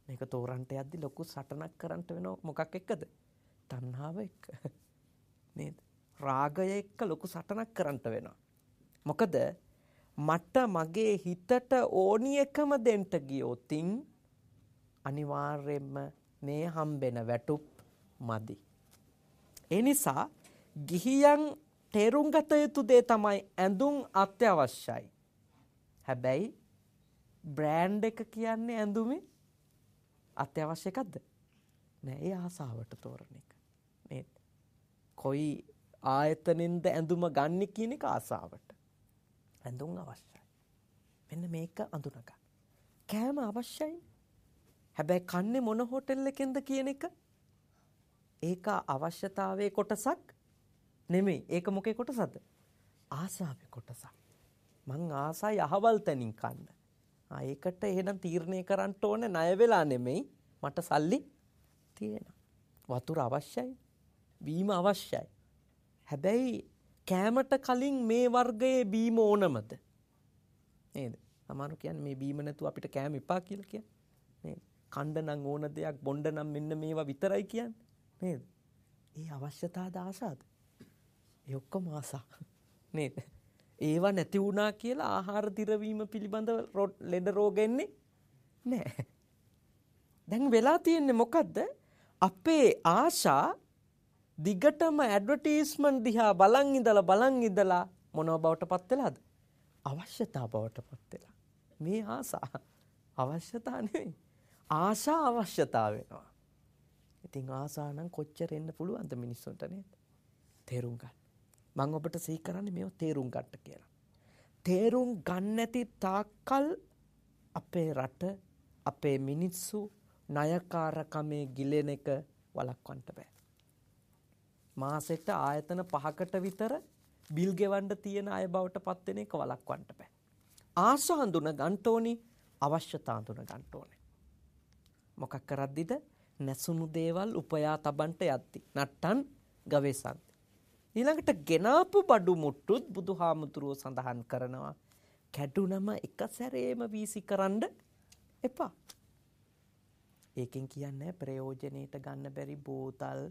A: මේක තෝරන්ට යද්දි ලොකු සටනක් කරන්න වෙනවා මොකක් එක්කද? තණ්හාව එක්ක. නේද? රාගය එක්ක ලොකු සටනක් කරන්න වෙනවා. මොකද මට මගේ හිතට ඕනි එකම දෙන්න ගියොතින් අනිවාර්යයෙන්ම මේ හම්බෙන වැටුප් මදි. ඒ නිසා ගිහියන් තේරුම් ගත යුතු දේ තමයි ඇඳුම් අත්‍යවශ්‍යයි. හැබැයි බ්‍රෑන්ඩ් එක කියන්නේ ඇඳුමේ අත්‍යවශ්‍ය එකක්ද? නෑ, ඒ ආසාවට තෝරන එක. නේද? කොයි ආයතනෙන්ද ඇඳුම ගන්න කියන එක ආසාවට. ඇඳුම් අවශ්‍යයි. මෙන්න මේක අඳුනගන්න. කෑම අවශ්‍යයි. හැබැයි කන්නේ මොන හෝටල් එකෙන්ද කියන එක ඒක අවශ්‍යතාවයේ කොටසක් නෙමෙයි. ඒක මොකේ කොටසද? ආසාවේ කොටසක්. මං ආසයි අහවල් තැනින් කන්න. ඒකට එහෙනම් තීරණය කරන්න ඕනේ ණය වෙලා නෙමෙයි. මට සල්ලි තියෙනවා. වතුර අවශ්‍යයි. බීම අවශ්‍යයි. හැබැයි කෑමට කලින් මේ වර්ගයේ බීම ඕනමද? නේද? සමහරව කියන්නේ මේ බීම නැතුව අපිට කෑම එපා කියලා කියන්නේ. නේද? කණ්ඩ නම් ඕන දෙයක් බොණ්ඩ නම් මෙන්න මේවා විතරයි කියන්නේ. නේද? ඒ අවශ්‍යතාවද ආසාද? ඒ ඔක්කොම ආසා. නේද? ඒවා නැති වුණා කියලා ආහාර දිරවීම පිළිබඳව ලෙඩ රෝග එන්නේ නැහැ. දැන් වෙලා තියෙන්නේ මොකද්ද? අපේ ආශා දිගටම ඇඩ්වර්ටයිස්මන්ට් දිහා බලන් ඉඳලා මොනව බවට පත් වෙලාද? අවශ්‍යතාව බවට පත් වෙලා. මේ ආසා අවශ්‍යතාව නෙවෙයි. ආශා අවශ්‍යතාව වෙනවා. ඉතින් ආසා නම් කොච්චර එන්න පුළුවන්ද මිනිස්සුන්ට නේද? තේරුම් ගන්න. මම ඔබට සිහි කරන්නේ මේව තේරුම් ගන්න කියලා. තේරුම් ගන්න නැති තාක්කල් අපේ රට අපේ මිනිස්සු ණයකාරකමේ ගිලෙන එක වළක්වන්න බෑ. මාසෙට ආයතන 5කට විතර බිල් ගෙවන්න තියෙන අය බවට පත් වෙන එක වළක්වන්න බෑ. ආස හඳුන ගන්න ඕනි, අවශ්‍යතා හඳුන ගන්න ඕනේ. මොකක් කරද්දිද? නැසුණු දේවල් උපයා තබන්ට යද්දි. නට්ටන් ගවේසන්. ඊළඟට ගෙනාපු බඩු මුට්ටුත් බුදුහාමුදුරුවෝ සඳහන් කරනවා කැඩුනම එක සැරේම වීසි කරන්න එපා. ඒකෙන් කියන්නේ ප්‍රයෝජනෙට ගන්න බැරි බෝතල්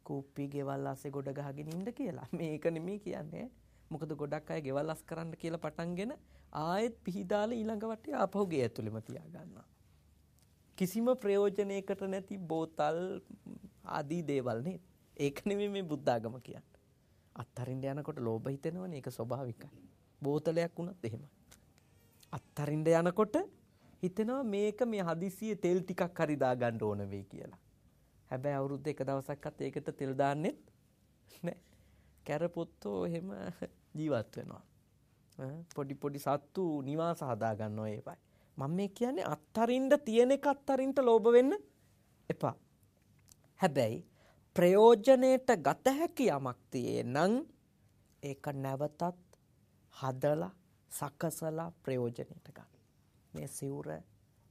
A: කුප්පි ගෙවල් අස්සේ ගොඩ ගහගෙන ඉන්න කියලා. මේක නෙමෙයි කියන්නේ. මොකද ගොඩක් අය ගෙවල් අස් කරන්න කියලා පටන්ගෙන ආයෙත් පිහිදාලා ඊළඟ වටේ ආපහු ගේ ඇතුළෙම තියා ගන්නවා. කිසිම ප්‍රයෝජනයකට නැති බෝතල් ආදී දේවල් නේ. ඒක නෙමෙයි මේ බුද්ධ ආගම කියන්නේ. අත්තරින්ද යනකොට ලෝභ හිතෙනවනේ, ඒක ස්වභාවිකයි. බෝතලයක් වුණත් එහෙමයි. අත්තරින්ද යනකොට හිතෙනවා මේක මේ හදිසියේ තෙල් ටිකක් හරි දාගන්න ඕන වෙයි කියලා. හැබැයි අවුරුද්ද එක දවසක්වත් ඒකට තෙල් දාන්නෙත් නැහැ. කැරපොත්තෝ එහෙම ජීවත් වෙනවා. පොඩි සත්තු නිවාස හදා ගන්නවා ඒවයි. මම මේ කියන්නේ අත්තරින්ද තියෙන එක අත්තරින්ට ලෝභ වෙන්න එපා. හැබැයි ප්‍රයෝජනයට ගත හැකි යමක් තියේ නම් ඒක නැවතත් හදලා සකසලා ප්‍රයෝජනයට ගන්න. මේ සිවුර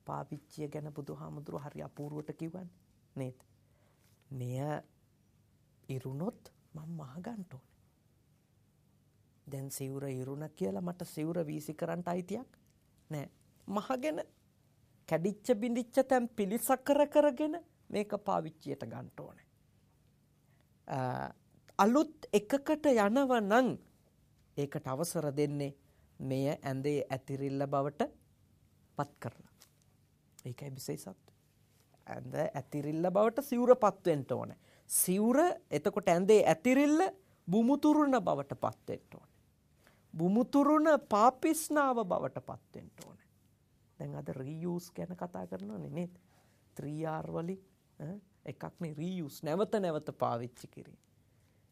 A: පාවිච්චිය ගැන බුදුහාමුදුරුවෝ හරි අපූර්වට කිව්වනේ නේද? මෙය ඉරුණොත් මම මහ ගන්න ඕනේ. දැන් සිවුර ඉරුණ කියලා මට සිවුර වීසි කරන්න අයිතියක් නෑ. මහගෙන කැඩිච්ච බිඳිච්ච තැන් පිළිසකර කරගෙන මේක පාවිච්චියට ගන්න ඕනේ. අලුත් එකකට යනව නම් ඒකට අවසර දෙන්නේ මෙය ඇඳේ ඇතිරිල්ල බවට පත් කරලා. ඒකයි විශේෂත්වය. ඇඳ ඇතිරිල්ල බවට සිවුර පත් වෙන්න ඕනේ. සිවුර එතකොට ඇඳේ ඇතිරිල්ල බුමුතුරුණ බවට පත් වෙන්න ඕනේ. බුමුතුරුණ පාපිස්නාව බවට පත් වෙන්න ඕනේ. දැන් අද රීයුස් ගැන කතා කරනවානේ නේද? 3R වලින් එකක්නේ රීයුස් නැවත නැවත පාවිච්චි කිරීම.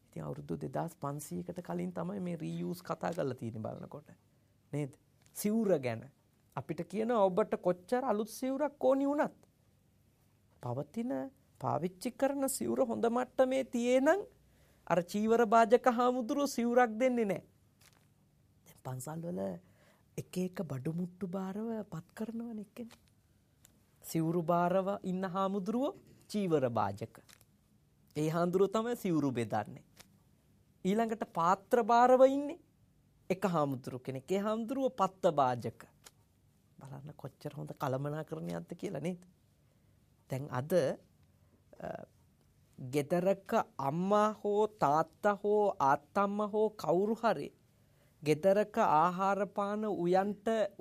A: ඉතින් අවුරුදු 2500කට කලින් තමයි මේ රීයුස් කතා කරලා තියෙන්නේ බලනකොට. නේද? සිවුර ගැන අපිට කියන ඔබට කොච්චර අලුත් සිවුරක් ඕනි වුණත් පවතින පාවිච්චි කරන සිවුර හොඳ මට්ටමේ තියෙනං අර චීවර භාජක හාමුදුරුවෝ සිවුරක් දෙන්නේ නැහැ. දැන් පන්සල් වල එක එක බඩු මුට්ටු බාරව පත් කරනවනේ එක්කෙනෙක්. සිවුරු බාරව ඉන්න හාමුදුරුවෝ චීවර භාජක. ඒ හාමුදුරුවෝ තමයි සිවුරු බෙදන්නේ. ඊළඟට පාත්‍ර බාරව ඉන්නේ එක හාමුදුරුවෝ කෙනෙක්. ඒ හාමුදුරුවෝ පත්ත භාජක. බලන්න කොච්චර හොඳ කළමනාකරණයක්ද කියලා නේද? දැන් අද ගෙදරක අම්මා හෝ තාත්තා හෝ ආත්තම්මා හෝ කවුරු හරි ගෙදරක ආහාර පාන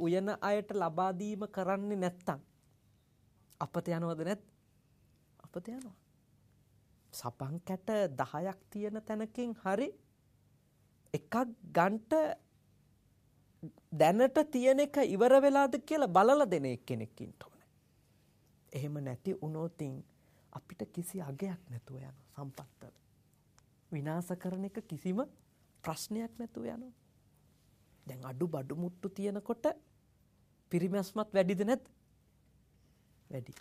A: උයන අයට ලබා දීම කරන්නේ නැත්තම් අපත යනවද නැත්? අපත යනවා. සපන් කැට 10ක් තියෙන තැනකින් හරි එකක් ගන්ට දැනට තියෙන එක ඉවර වෙලාද කියලා බලලා දෙන එක්කෙනෙක් ඉන්න ඕනේ. එහෙම නැති වුණොතින් අපිට කිසි අගයක් නැතුව යනවා සම්පත්තල. විනාශ කරන එක කිසිම ප්‍රශ්නයක් නැතුව යනවා. දැන් අඩු බඩු මුට්ටු තියෙනකොට පිරිමැස්මත් වැඩිද නැද්ද? වැඩි.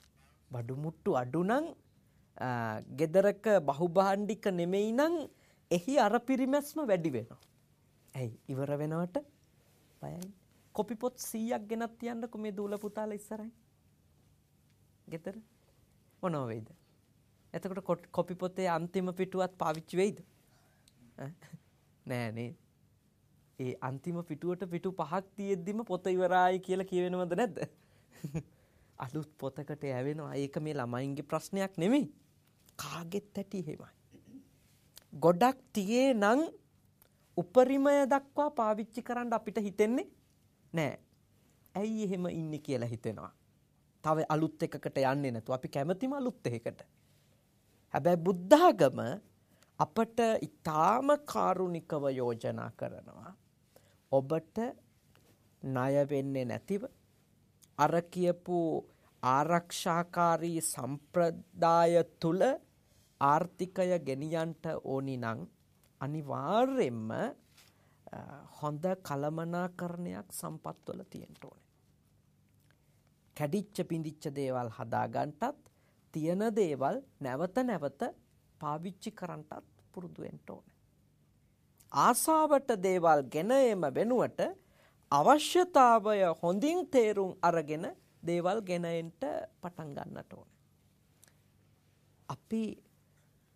A: බඩු මුට්ටු අඩු නම් ගෙදරක බහුභාණ්ඩික නෙමෙයි නම් එහි අර පිරිමැස්ම වැඩි වෙනවා. ඇයි? ඉවර වෙනවට බයයි. කොපි පොත් 100ක් ගෙනත් තියන්නකො මේ දූල පුතාලා ඉස්සරහින්. ගෙදර මොනව වෙයිද? එතකොට කොපි පොතේ අන්තිම පිටුවත් පාවිච්චි වෙයිද? නෑ නේ. ඒ අන්තිම පිටුවට පිටු 5ක් තියෙද්දිම පොත ඉවරයි කියලා කියවෙනවද නැද්ද? අලුත් පොතකට යවෙනවා. ඒක මේ ළමයින්ගේ ප්‍රශ්නයක් නෙමෙයි. කාගෙත් ඇති එහෙමයි. ගොඩක් තියේ නම් උපරිමය දක්වා පාවිච්චි කරන්න අපිට හිතෙන්නේ නෑ. ඇයි එහෙම ඉන්නේ කියලා හිතෙනවා. තව අලුත් එකකට යන්නේ නැතුව අපි කැමතිම අලුත් එකකට. හැබැයි බුද්ධාගම අපට ඊටාම කාරුණිකව යෝජනා කරනවා. ඔබට ණය වෙන්නේ නැතිව අර කියපු ආරක්ෂාකාරී සම්ප්‍රදාය තුල ආර්ථිකය ගෙනියන්ට ඕනි නම් අනිවාර්යෙන්ම හොඳ කළමනාකරණයක් සම්පත්වල තියෙන්න ඕනේ. කැඩිච්ච පිඳිච්ච දේවල් හදාගන්නටත් තියෙන දේවල් නැවත නැවත පාවිච්චි කරන්නටත් පුරුදු වෙන්න ඕනේ. ආසාවට දේවල් ගෙන එම වෙනුවට අවශ්‍යතාවය හොඳින් තේරුම් අරගෙන දේවල් ගෙන එන්න පටන් ගන්නට ඕනේ. අපි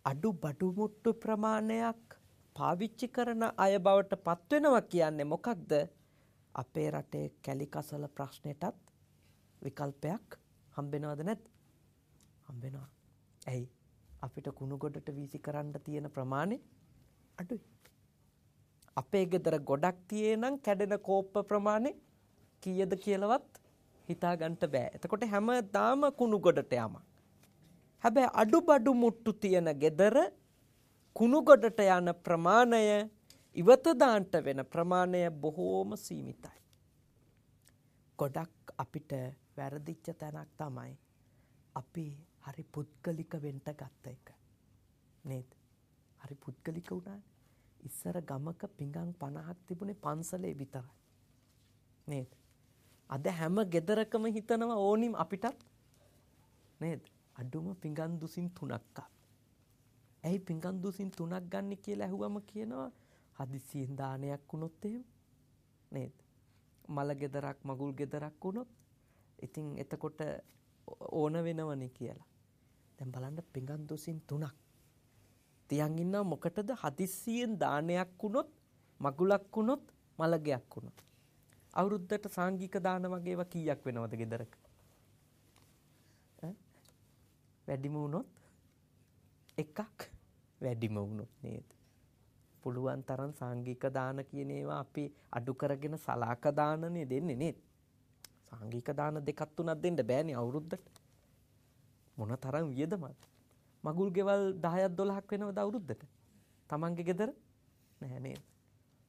A: අඩු බඩු මුට්ටු ප්‍රමාණයක් පාවිච්චි කරන අය බවට පත් වෙනවා කියන්නේ මොකක්ද? අපේ රටේ කැලිකසල ප්‍රශ්නෙටත් විකල්පයක් හම්බෙනවද නැද්ද? හම්බෙනවා. ඇයි? අපිට කුණු ගොඩට වීසි කරන්න තියෙන ප්‍රමාණය අඩුයි. අපේ ගෙදර ගොඩක් තියේ නම් කැඩෙන කෝප්ප ප්‍රමාණය කීයද කියලාවත් හිතා ගන්න බෑ. එතකොට හැමදාම කුණු ගොඩට යමක්. හැබැයි අඩු බඩු මුට්ටු තියෙන ගෙදර කුණු ගොඩට යන ප්‍රමාණය ඉවත දාන්නට වෙන ප්‍රමාණය බොහෝම සීමිතයි. ගොඩක් අපිට වැරදිච්ච තැනක් තමයි අපි හරි පුද්ගලික වෙන්න ගත්ත එක. නේද? හරි පුද්ගලික වුණා. ඉස්සර ගමක පිඟන් 50ක් තිබුණේ පන්සලේ විතරයි. නේද? අද හැම ගෙදරකම හිතනවා ඕනිම අපිටත් නේද? අඩුම පිඟන් දුසින් 3ක් ඇයි පිංකම් දුසින් 3ක් ගන්න කියලා ඇහුවම කියනවා හදිසියෙන් දානයක් වුණොත් එහෙම නේද? මල ගෙදරක් මගුල් ගෙදරක් වුණොත් ඉතින් එතකොට ඕන වෙනවනේ කියලා. දැන් බලන්න පිංකම් දුසින් 3ක් තියන් ඉන්නවා මොකටද? හදිසියෙන් දානයක් වුණොත් මගුලක් වුණොත් මලගයක් වුණොත්. අවුරුද්දට සාංගික දාන වගේ ඒවා කීයක් වෙනවද ගෙදරක? වැඩිම වුණොත් එකක් වැඩිම වුණොත් නේද? පුළුවන් තරම් සාංගික දාන කියන ඒවා අපි අඩු කරගෙන සලාක දානනේ දෙන්නේ නේද? සාංගික දාන 2ක් 3ක් දෙන්න බෑනේ අවුරුද්දට. මොන තරම් වියදමද? මගුල් ගෙවල් 10ක් 12ක් වෙනවද අවුරුද්දට? තමන්ගේ ගෙදර නෑ නේද?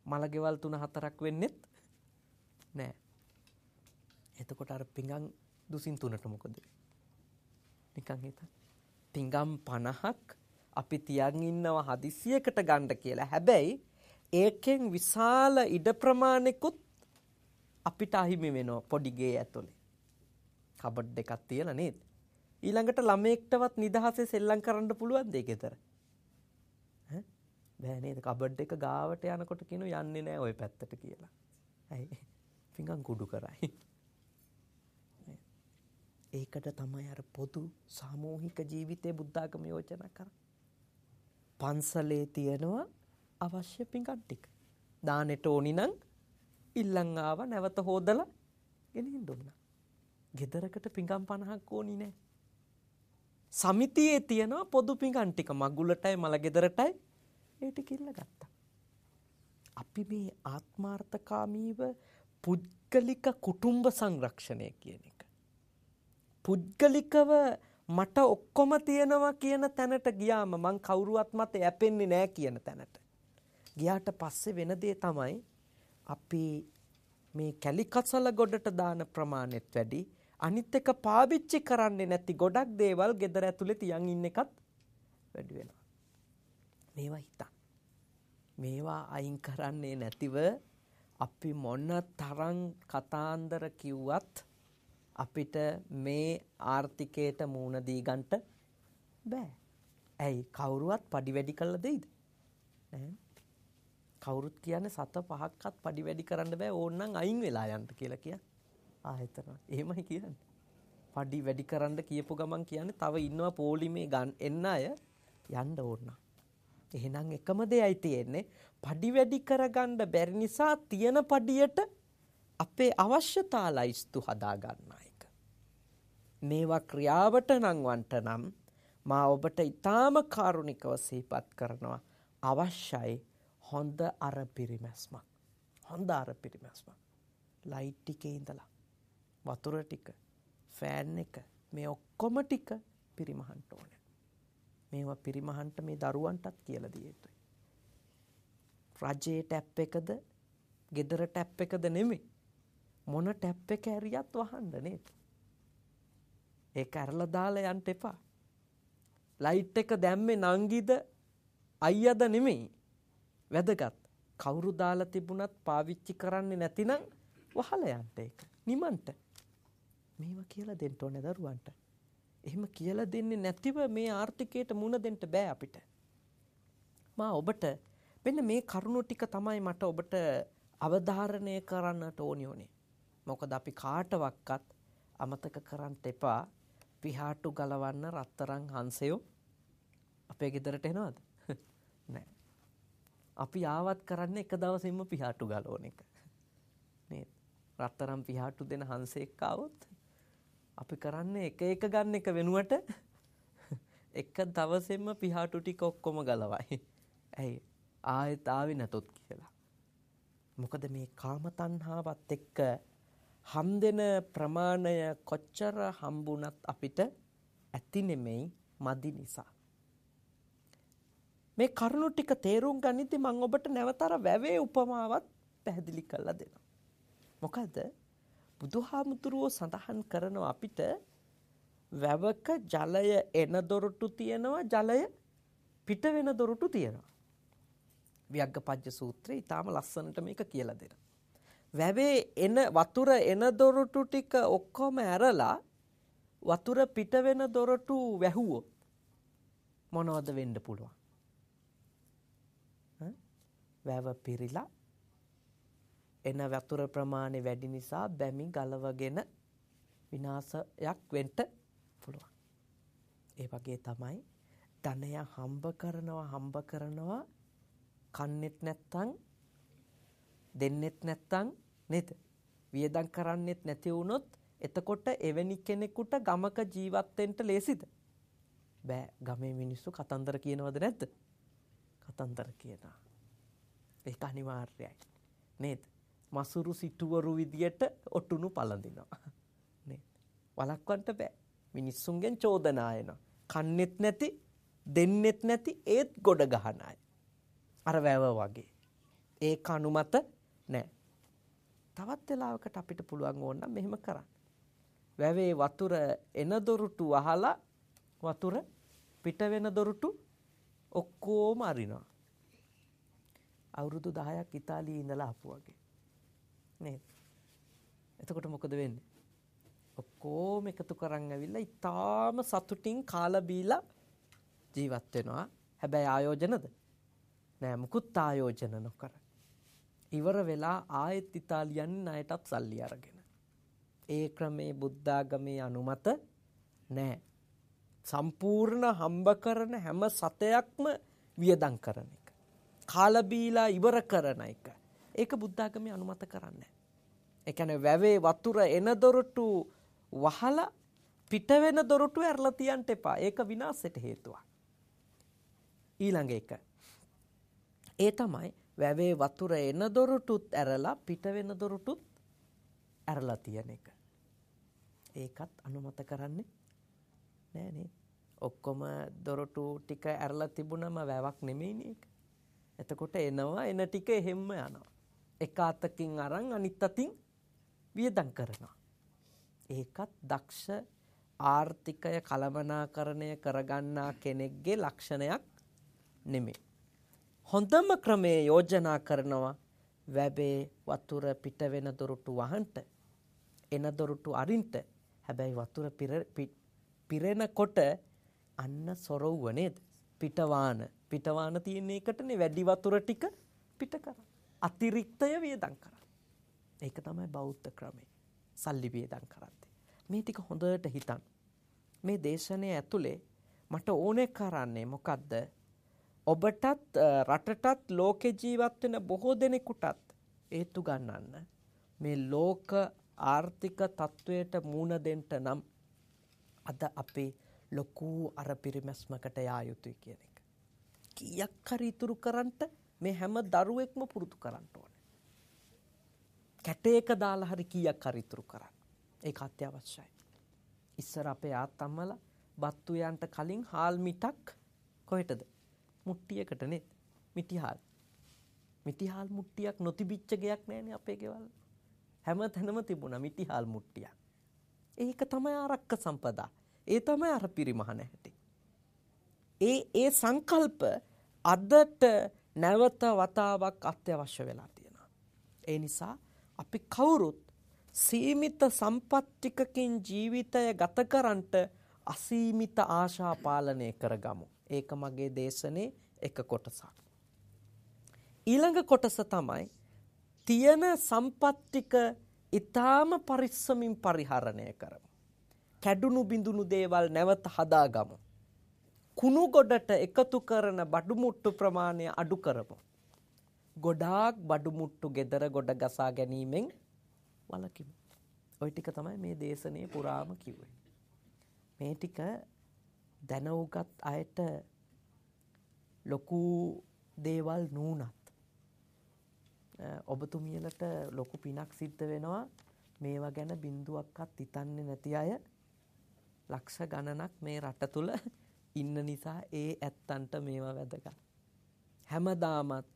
A: මල ගෙවල් 3-4ක් වෙන්නෙත් නෑ. එතකොට අර පිංගම් දුසින් 3ට මොකද? නිකන් හිතන්න. පිංගම් 50ක් අපි තියන් ඉන්නවා හදිසියකට ගන්න කියලා. හැබැයි ඒකෙන් විශාල ඉඩ ප්‍රමාණිකුත් අපිට අහිමි වෙනවා පොඩි ගේ ඇතුලේ. කබඩ් එකක් තියලා නේද? ඊළඟට ළමයෙක්ටවත් නිදහසේ සෙල්ලම් කරන්න පුළුවන් දෙයක් විතර. බෑ නේද? කබඩ් එක ගාවට යනකොට කියනු යන්නේ නෑ ওই පැත්තට කියලා. ඇයි? පිංගම් කුඩු කරයි. ඒකට තමයි අර පොදු සාමූහික ජීවිතයේ බුද්ධාගම යෝජනා කරන්නේ. පන්සලේ තියෙනවා අවශ්‍ය පිංගම් ටික. දානෙට ඕනි නම් ඉල්ලන් ආව නැවත හොදලා ගෙනින් දුන්නා. ගෙදරකට පිංගම් 50ක් ඕනි නෑ. සමිතියේ තියෙනවා පොදු පිංගම් ටික මගුලටයි මල ගෙදරටයි ඒ ටික ඉල්ල ගත්තා. අපි මේ ආත්මාර්ථකාමීව පුද්ගලික කුටුම්බ සංරක්ෂණය කියන එක. පුද්ගලිකව මට ඔක්කොම තියෙනවා කියන තැනට ගියාම මං කවුරුවත් මත යැපෙන්නේ නැහැ කියන තැනට. ගියාට පස්සේ වෙන දේ තමයි අපි මේ කැලිකසල ගොඩට දාන ප්‍රමාණෙත් වැඩි අනිත් එක පාවිච්චි කරන්නේ නැති ගොඩක් දේවල් ගෙදර ඇතුලේ තියන් ඉන්න එකත් වැඩි වෙනවා. මේවා හිතන්න. මේවා අයින් කරන්නේ නැතිව අපි මොන තරම් කතාන්දර කිව්වත් අපිට මේ ආර්ථිකයට මූණ දී ගන්නට බෑ. ඇයි කවුරුවත් පඩි වැඩි කළා දෙයිද? නෑ. කවුරුත් කියන්නේ 7-5ක්වත් පඩි වැඩි කරන්න බෑ ඕනනම් අයින් වෙලා යන්න කියලා කියන්නේ. ආයතන. එහෙමයි කියන්නේ. පඩි වැඩි කරන්න කියපු ගමන් කියන්නේ තව ඉන්නවා පොලිමේ එන්න අය යන්න ඕන. එහෙනම් එකම දෙයයි තියෙන්නේ පඩි වැඩි කරගන්න බැරි නිසා තියෙන පඩියට අපේ අවශ්‍යතා ලයිස්තු හදා ගන්න එක. මේවා ක්‍රියාවට නංවන්ට නම් මා ඔබට ඊටාම කාරුණිකව සිහිපත් කරනවා අවශ්‍යයි හොඳ අර පිරිමැස්මක්. හොඳ අර පිරිමැස්මක්. ලයිට් ටිකේ ඉඳලා වතුර ටික ෆෑන් එක මේ ඔක්කොම ටික පිරිමහන්න ඕනේ. මේවා පිරිමහන්න මේ දරුවන්ටත් කියලා දිය යුතුයි. රජයේ ටැප් එකද ගෙදර ටැප් එකද නෙමෙයි. මොන ටැප් එක ඇරියත් වහන්න නේද? ඒක ඇරලා දාලා යන්න එපා. ලයිට් එක දැම්මේ නංගිද අයියාද නෙමෙයි. වැදගත්. කවුරු දාලා තිබුණත් පාවිච්චි කරන්නේ නැතිනම් වහලා යන්න ඒක. නිමන්ට. මේවා කියලා දෙන්න ඕනේ දරුවන්ට. එහෙම කියලා දෙන්නේ නැතිව මේ ආර්ථිකයට මුණ දෙන්න බෑ අපිට. මා ඔබට මෙන්න මේ කරුණු ටික තමයි මට ඔබට අවධාරණය කරන්නට ඕනේ. මොකද අපි කාටවත් අමතක කරන්න එපා පිහාටු ගලවන්න රත්තරන් හංසයෝ අපේ ගෙදරට එනවද? නෑ. අපි ආවත් කරන්නේ එක දවසින්ම පිහාටු ගලවන එක. නේද? රත්තරන් පිහාටු දෙන හංසෙක් ආවොත් අපි කරන්නේ එක ගන්න එක වෙනුවට එක දවසෙම පිහාටු ටික ඔක්කොම ගලවයි. ඇයි? ආයෙත් ආවේ නැතොත් කියලා. මොකද මේ කාම තණ්හාවත් එක්ක හම්දෙන ප්‍රමාණය කොච්චර හම්බුණත් අපිට ඇති නෙමෙයි මදි නිසා. මේ කරුණු ටික තේරුම් ගනිද්දි මම ඔබට නැවතර වැවේ උපමාවක් පැහැදිලි කරලා දෙනවා. මොකද බුදුහාමුදුරුවෝ සඳහන් කරනවා අපිට වැවක ජලය එන දොරටු තියෙනවා ජලය පිට වෙන දොරටු තියෙනවා. ව්‍යග්ගපජ්ජ සූත්‍රයේ ඊටාම ලස්සනට මේක කියලා දෙනවා. වැවේ එන වතුර එන දොරටු ටික ඔක්කොම ඇරලා වතුර පිට වෙන දොරටු වැහුවොත් මොනවද වෙන්න පුළුවන්? වැව පිරීලා එන වතුර ප්‍රමාණය වැඩි නිසා බැමි ගලවගෙන විනාශයක් වෙන්න පුළුවන්. ඒ වගේ තමයි ධනය හම්බ කරනවා කන්නෙත් නැත්තම් දෙන්නෙත් නැත්තම් නේද? වියදම් කරන්නෙත් නැති වුණොත් එතකොට එවැනි කෙනෙකුට ගමක ජීවත් වෙන්න ලේසිද? බෑ. ගමේ මිනිස්සු කතන්දර කියනවද නැද්ද? කතන්දර කියනවා. ඒක අනිවාර්යයි. නේද? මසුරු සිටුවරු විදියට ඔටුනු පළඳිනවා. නේද? වළක්වන්න බෑ. මිනිස්සුන්ගෙන් චෝදනා එනවා. කන්නෙත් නැති, දෙන්නෙත් නැති ඒත් ගොඩ ගහන අය. අර වැව වගේ. ඒක අනුමත නැහැ. තවත් වෙලාවකට අපිට පුළුවන් ඕන නම් මෙහෙම කරන්න. වැවේ වතුර එන දොරටු වහලා වතුර පිට වෙන දොරටු ඔක්කොම අරිනවා. අවුරුදු 10ක් ඉතාලියේ ඉඳලා ආපු වගේ. නේද? එතකොට මොකද වෙන්නේ? ඔක්කොම එකතු කරන් ඇවිල්ලා ඉතාලම සතුටින් කාලා බීලා ජීවත් වෙනවා. හැබැයි ආයෝජනද? නෑ, මුකුත් ආයෝජන නොකර. ඉවර වෙලා ආයෙත් ඉතාලියන් ණයටත් සල්ලි අරගෙන. ඒ ක්‍රමේ බුද්ධාගමේ අනුමත නෑ. සම්පූර්ණ හම්බ කරන හැම සතයක්ම වියදම් කරන එක. කාලා බීලා ඉවර කරන එක. ඒක බුද්ධාගමේ අනුමත කරන්නේ නෑ. ඒ කියන්නේ වැවේ වතුර එන දොරටු වහලා පිට වෙන දොරටු ඇරලා තියන්න එපා. ඒක විනාශයට හේතුවක්. ඊළඟ එක. ඒ තමයි වැවේ වතුර එන දොරටුත් ඇරලා පිට වෙන දොරටුත් ඇරලා තියන එක. ඒකත් අනුමත කරන්නේ නෑ නේ. ඔක්කොම දොරටු ටික ඇරලා තිබුණම වැවක් නෙමෙයිනේ ඒක. එතකොට එනවා එන ටික එහෙම්ම යනවා. එක අතකින් අරන් අනිත් අතින් වියදම් කරනවා. ඒකත් දක්ෂ ආර්ථිකය කළමනාකරණය කරගන්නා කෙනෙක්ගේ ලක්ෂණයක් නෙමෙයි. හොඳම ක්‍රමයේ යෝජනා කරනවා වැබේ වතුර පිට වෙන දොරටු වහන්ට එන දොරටු අරින්ට. හැබැයි වතුර පිරෙනකොට අන්න සොරවුව නේද? පිටවාන තියෙන එකටනේ වැඩි වතුර ටික පිට කරා. අතිරික්තය වියදම් කරා. ඒක තමයි බෞද්ධ ක්‍රමය. සල්ලි වියදම් කරද්දී. මේ ටික හොඳට හිතන්න. මේ දේශනය ඇතුලේ මට ඕනේ කරන්නේ මොකද්ද? ඔබටත් රටටත් ලෝකේ ජීවත් වෙන බොහෝ දෙනෙකුටත් හේතු ගන්නන්න මේ ලෝක ආර්ථික තත්වයට මුහුණ දෙන්න නම් අද අපේ ලොකු අර පිරිමැස්මකට යා යුතුයි කියන එක. කීයක් හරි ඉතුරු කරන්ට මේ හැම දරුවෙක්ම පුරුදු කරන්න ඕනේ. කැටයක දාලා හරි කීයක් හරි ඉතුරු කරන්න. ඒක අත්‍යවශ්‍යයි. ඉස්සර අපේ ආත්තම්මලා බත්තු යන්ට කලින් හාල් මිටක් කොහෙටද? මුට්ටියකට නේද? මිටිහාල් මුට්ටියක් නොතිබිච්ච ගයක් නෑනේ අපේ ගෙවල්. හැම තැනම තිබුණා මිටිහාල් මුට්ටියක්. ඒක තමයි ආරක්ක සම්පදා. ඒ තමයි අර පිරිමහන හැටි. ඒ සංකල්ප අදට නැවත වතාවක් අත්‍යවශ්‍ය වෙලා තියෙනවා. ඒ නිසා අපි කවුරුත් සීමිත සම්පත් ටිකකින් ජීවිතය ගත කරන්නට අසීමිත ආශා පාලනය කරගමු. ඒක මගේ දේශනේ එක කොටසක්. ඊළඟ කොටස තමයි තියෙන සම්පත් ටික ඊටාම පරිස්සමින් පරිහරණය කරමු. කැඩුණු බිඳුණු දේවල් නැවත හදාගමු. කුණු ගොඩට එකතු කරන බඩු මුට්ටු ප්‍රමාණය අඩු කරමු. ගොඩාක් බඩු මුට්ටු ගෙදර ගොඩ ගසා ගැනීමෙන් වළකිමු. ওই ටික තමයි මේ දේශනේ පුරාම කිව්වේ. මේ ටික දැනුගත් අයට ලොකු දේවල් නුනත් ඔබතුමියලට ලොකු පිනක් සිද්ධ වෙනවා. මේවා ගැන බිඳුවක්වත් හිතන්නේ නැති අය ලක්ෂ ගණනක් මේ රට තුල ඉන්න නිසා ඒ ඇත්තන්ට මේවා වැදගත්. හැමදාමත්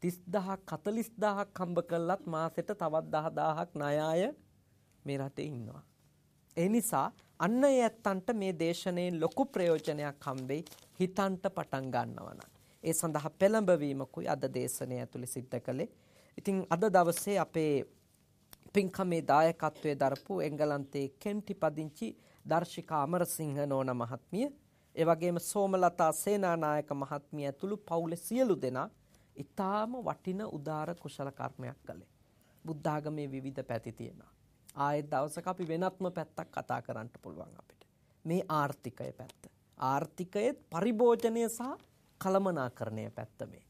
A: 30000ක් 40000ක් හම්බ කළත් මාසෙට තවත් 10000ක් ණය මේ රටේ ඉන්නවා. ඒ නිසා අන්න ඒ ඇත්තන්ට මේ දේශනේ ලොකු ප්‍රයෝජනයක් හම්බෙයි හිතන්ට පටන් ගන්නවා නම්. ඒ සඳහා පෙළඹවීමකුයි අද දේශනේ ඇතුලේ සිද්ධ කළේ. ඉතින් අද දවසේ අපේ පින්කමේ දායකත්වයේ දරපු එංගලන්තයේ කෙන්ටි පදිංචි දර්ශිකා අමරසිංහ නෝන මහත්මිය, ඒ වගේම සෝමලතා සේනානායක මහත්මිය ඇතුළු පවුලේ සියලු දෙනා ඊටාම වටින උදාර කුසල කර්මයක් කළේ. බුද්ධ ආගමේ විවිධ පැති තියෙනවා. ආයෙත් දවසක අපි වෙනත්ම පැත්තක් කතා කරන්න පුළුවන් අපිට. මේ ආර්ථිකය පැත්ත. ආර්ථිකයේ පරිභෝජනය සහ කළමනාකරණය පැත්ත මේ.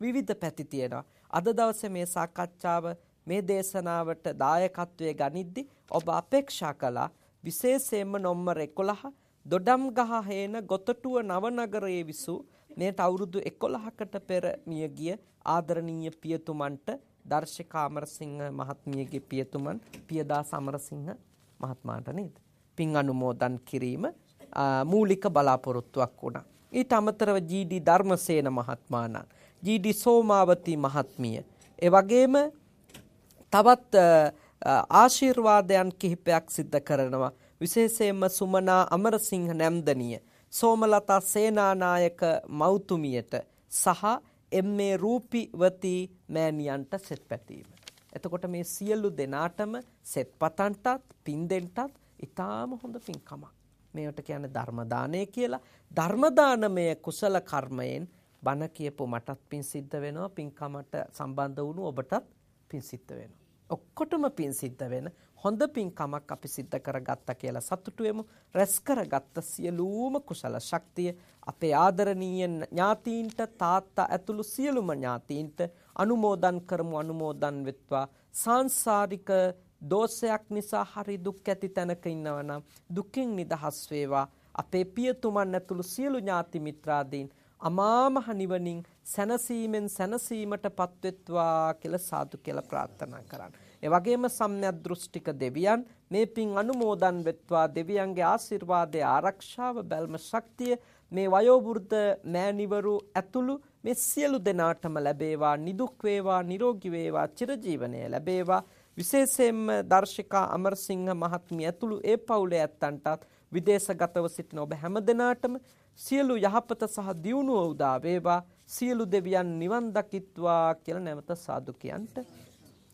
A: විවිධ පැති තියෙනවා. අද දවසේ මේ සාකච්ඡාව මේ දේශනාවට දායකත්වයේ ගනිද්දි ඔබ අපේක්ෂා කළා විශේෂයෙන්ම නම්බර 11 දොඩම්ගහ හේන ගොතටුව නවනගරයේ විසූ මේට අවුරුදු 11කට පෙර මියගිය ආදරණීය පියතුමන්ට දර්ශිකා අමරසිංහ මහත්මියගේ පියතුමන් පියදාස අමරසිංහ මහත්මයාට නේද පින් අනුමෝදන් කිරීම මූලික බලාපොරොත්තුවක් වුණා. ඊට අමතරව ජී.ඩී. ධර්මසේන මහත්මයාණන්, ජී.ඩී. සෝමාවතී මහත්මිය, ඒ වගේම තවත් ආශිර්වාදයන් කිහිපයක් සිද්ධ කරනවා. විශේෂයෙන්ම සුමනා අමරසිංහ නැම්දනිය, සෝමලතා සේනානායක මෞතුමියට සහ එම්.ඒ. රූපිවතී මෑණියන්ට සෙත් පැතීම. එතකොට මේ සියලු දෙනාටම සෙත් පතන්ටත් පින් දෙන්නටත් ඊටාම හොඳ පින්කමක්. මේවට කියන්නේ ධර්ම දානය කියලා. ධර්ම දානමය කුසල කර්මයෙන් බණ කියපු මටත් පින් සිද්ධ වෙනවා. පින්කමට සම්බන්ධ වුණු ඔබටත් පින් සිද්ධ වෙනවා. ඔක්කොටම පින් සිද්ධ වෙන හොඳ පින්කමක් අපි සිද්ධ කරගත්තා කියලා සතුටු වෙමු. රැස් කරගත්ත සියලුම කුසල ශක්තිය අපේ ආදරණීය ඥාතීන්ට, තාත්තා ඇතුළු සියලුම ඥාතීන්ට අනුමෝදන් කරමු. අනුමෝදන් වෙත්වා. සාංශාරික දෝෂයක් නිසා හරි දුක් ඇති තැනක ඉන්නවා නම් දුකින් නිදහස් වේවා. අපේ පියතුමන් ඇතුළු සියලු ඥාති මිත්‍රාදීන් අමා මහ නිවනින් සැනසීමෙන් සැනසීමටපත් වෙත්වා කියලා සාදු කියලා ප්‍රාර්ථනා කරන්න. ඒ වගේම සම්‍යක් දෘෂ්ටික දෙවියන් මේ පින් අනුමෝදන් වෙත්වා. දෙවියන්ගේ ආශිර්වාදයේ ආරක්ෂාව බැල්ම ශක්තිය මේ වයෝවෘද්ධ මෑණිවරු ඇතුළු මේ සියලු දෙනාටම ලැබේවා. නිදුක් වේවා, නිරෝගී වේවා, චිරජීවනය ලැබේවා. විශේෂයෙන්ම දර්ශිකා අමරසිංහ මහත්මිය ඇතුළු ඒ පවුලේ ඇත්තන්ටත් විදේශගතව සිටින ඔබ හැම දෙනාටම සියලු යහපත සහ දියුණුව උදා වේවා. සියලු දෙවියන් නිවන් දකිත්වා කියලා නැවත සාදු කියන්ට.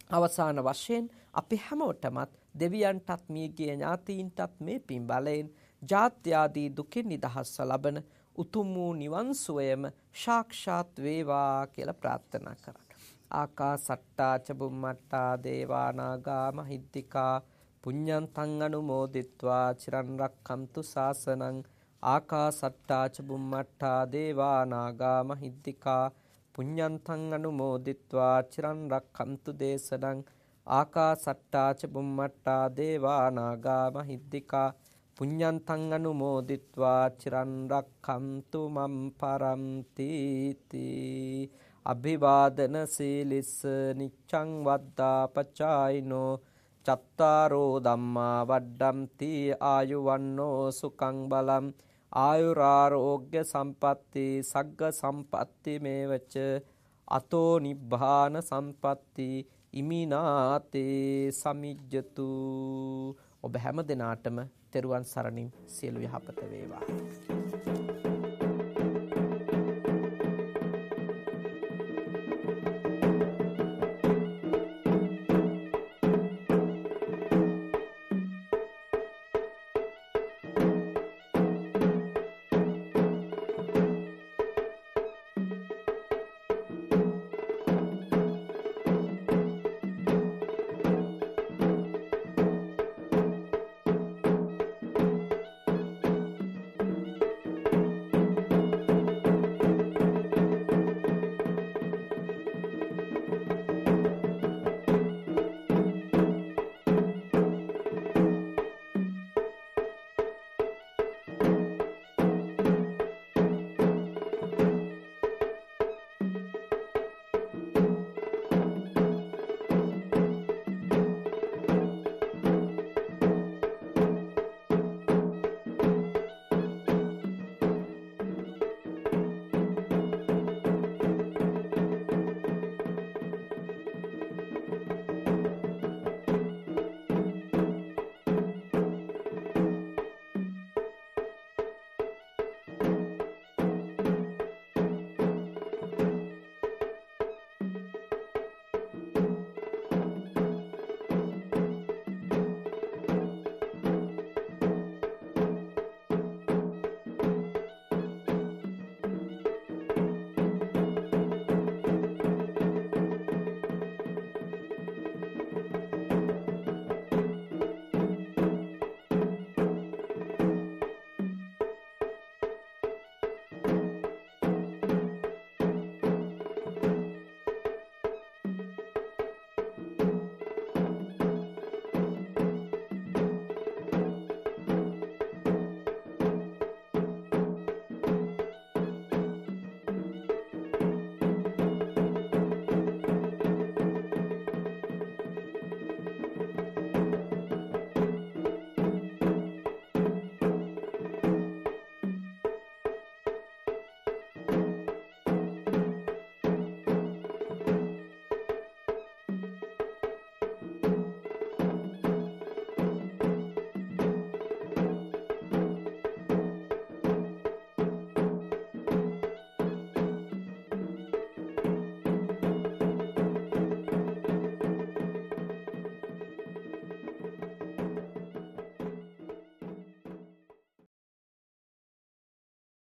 A: අවසාන වශයෙන් අපි හැමෝටමත් දෙවියන්ටත් මියගිය ඥාතීන්ටත් මේ පින් බලයෙන් ජාත්‍යාදී දුකින් නිදහස්ව ලබන උතුම් වූ නිවන් සුවයම සාක්ෂාත් වේවා කියලා ප්‍රාර්ථනා කරන්න. ආකාසට්ටා ච බුම්මට්ටා දේවා නාග මහිද්దికා පුඤ්ඤන්තං අනුමෝදිත්වා චිරන් රක්ඛන්තු ශාසනං. ආකාසට්ටා ච බුම්මට්ටා දේවා නාග මහිද්దికා පුඤ්ඤන්තං අනුමෝදිත්වා චිරන් රක්ඛන්තු දේශනං. ආකාසට්ටා ච බුම්මට්ටා දේවා නාග මහිද්దికා පුඤ්ඤන්තං අනුමෝදිත්වා චිරන් රක්ඛන්තු මම් පරන්ති තී. අභිවාදන සීලිස්ස නිච්ඡං වද්දා පචායිනෝ චත්තාරෝ ධම්මා වඩ්ඩම්ති ආයුවන්නෝ සුඛං බලං ආයුරාෝග්‍ය සම්පatti සග්ග සම්පatti මේවච අතෝ නිබ්බාන සම්පatti ඉමිනාතේ සමිජ්ජතු. ඔබ හැම දිනාටම තෙරුවන් සරණින් සියලු යහපත වේවා.